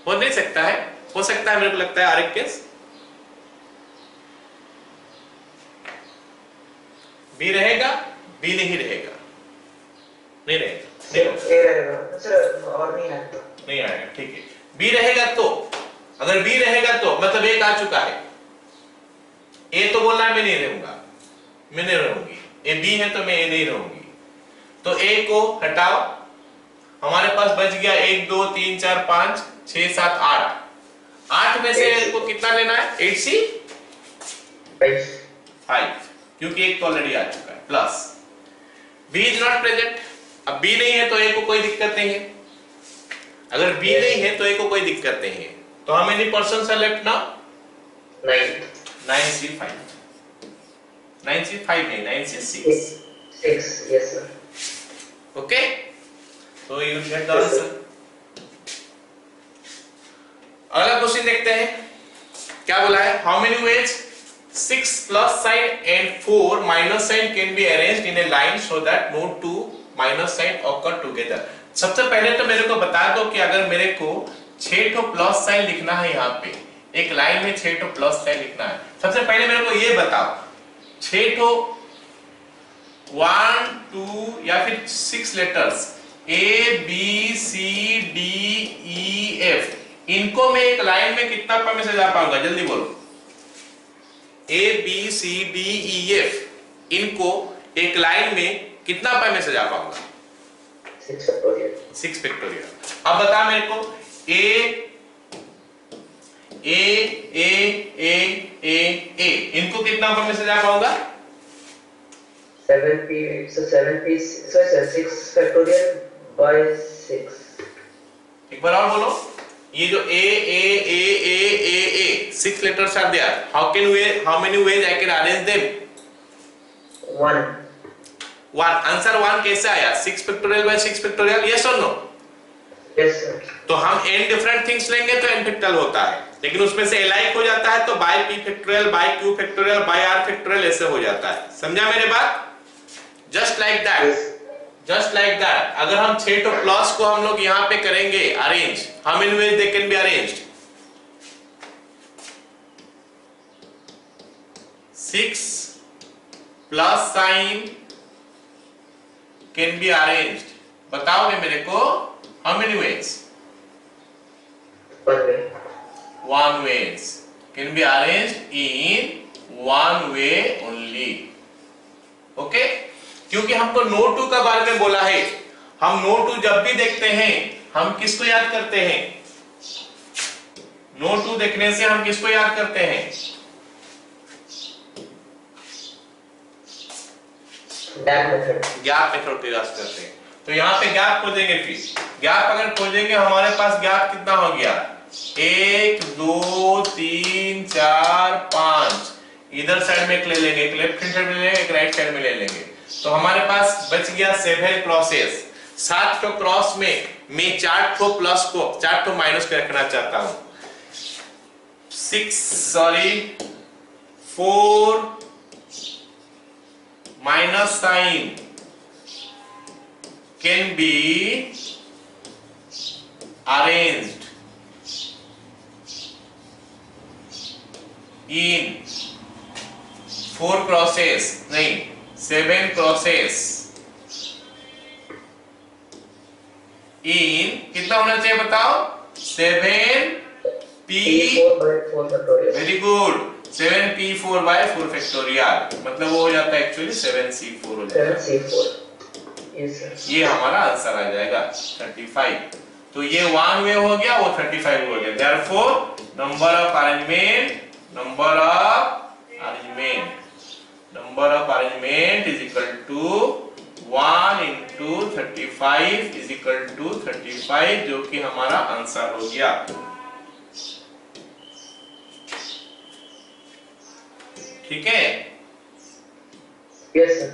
हो नहीं सकता है, हो सकता है मेरे को लगता है आर एक केस बी रहेगा, बी नहीं रहेगा, नहीं रहेगा, सर और नहीं आएगा, नहीं आएगा। ठीक है, बी रहेगा तो, अगर बी रहेगा तो मतलब एक आ चुका है। ए तो बोल रहा है मैं नहीं रहूंगा, मैं नहीं रहूंगी। ए बी है तो मैं ए नहीं रहूंगी। तो ए को हटाओ, हमारे पास बच गया 1 2 3 4 5 6 7 8। 8 में से को कितना लेना है? 8C 5, क्योंकि एक तो ऑलरेडी आ चुका है। Plus B is not present, अब बी नहीं है तो ए को कोई दिक्कत नहीं है। अगर बी नहीं है तो ए को कोई दिक्कत नहीं है। तो how many persons are left now? 9C5। 9C5 नहीं, 9C6। 6, yes sir. Okay, so you get the answer. अगला क्वेश्चन देखते हैं, क्या बोला है? How many ways 6 plus sign and 4 minus sign can be arranged in a line so that no two minus sign occur together? सबसे पहले तो मेरे को बता दो कि अगर मेरे को 6 ठो प्लस साइन लिखना है, यहाँ पे एक लाइन में 6 ठो प्लस साइन लिखना है। सबसे पहले मेरे को ये बताओ, 6 ठो 1 2 या फिर 6 letters A B C D E F, इनको मैं एक लाइन में कितना पा में सजा पाऊंगा? जल्दी बोलो। A B C D E F, इनको एक लाइन में कितना पा में सजा पाऊंगा? 6 फैक्टोरियल। अब बता मेरे को A इनको कितना पा में सजा पाऊंगा? 7p, so 7p, so 6 factorial by 6. एक बार और बोलो। ये जो A 6 letters are there. How many ways I can arrange them? 1. Answer 1 कैसे आया? 6 factorial by 6 factorial, yes or no? Yes sir. तो हम n डिफरेंट थिंग्स लेंगे तो n फैक्टोरियल होता है, लेकिन उसमें से alike हो जाता है तो by p factorial, by q factorial, by r factorial ऐसे हो जाता है। समझा मेरे बात? Just like that, just like that. अगर हम 6 तो प्लस को हम लोग यहां पे करेंगे arrange, how many ways they can be arranged? 6 plus sign can be arranged. बताओगे मेरे को how many ways? One way. One ways can be arranged in one way only. Okay? क्योंकि हमको नोट 2 का बारे में बोला है। हम नोट 2 जब भी देखते हैं हम किसको याद करते हैं? नोट 2 देखने से हम किसको याद करते हैं? Gap method. गैप मेथड को याद करते हैं। तो यहाँ पे गैप खोजेंगे, फिर गैप अगर खोजेंगे हमारे पास गैप कितना हो गया? 1 2 3 4 5। इधर साइड में एक ले लेंगे, एक लेफ्ट हैंड साइड में ले लेंगे, एक राइट साइड में ले लेंगे। तो हमारे पास बच गया 7 क्रॉसेस। 7 ठो क्रॉस में मैं 4 ठो प्लस को 4 ठो माइनस को रखना चाहता हूं। 4 minus sign can be arranged in 4 crosses, नहीं 7 crosses in कितना होना चाहिए बताओ? 7p P4 by 4 factorial. Very good 7p4 by 4 factorial, मतलब वो हो जाता है एक्चुअली 7c4 हो जाता है। 7C4. Yes sir. ये हमारा आंसर आ जाएगा 35। तो ये 1 वे हो गया, वो 35 हो गया। Therefore number of arrangement is equal to 1 into 35 is equal to 35, जो कि हमारा आंसर हो गया। ठीक है? Yes sir.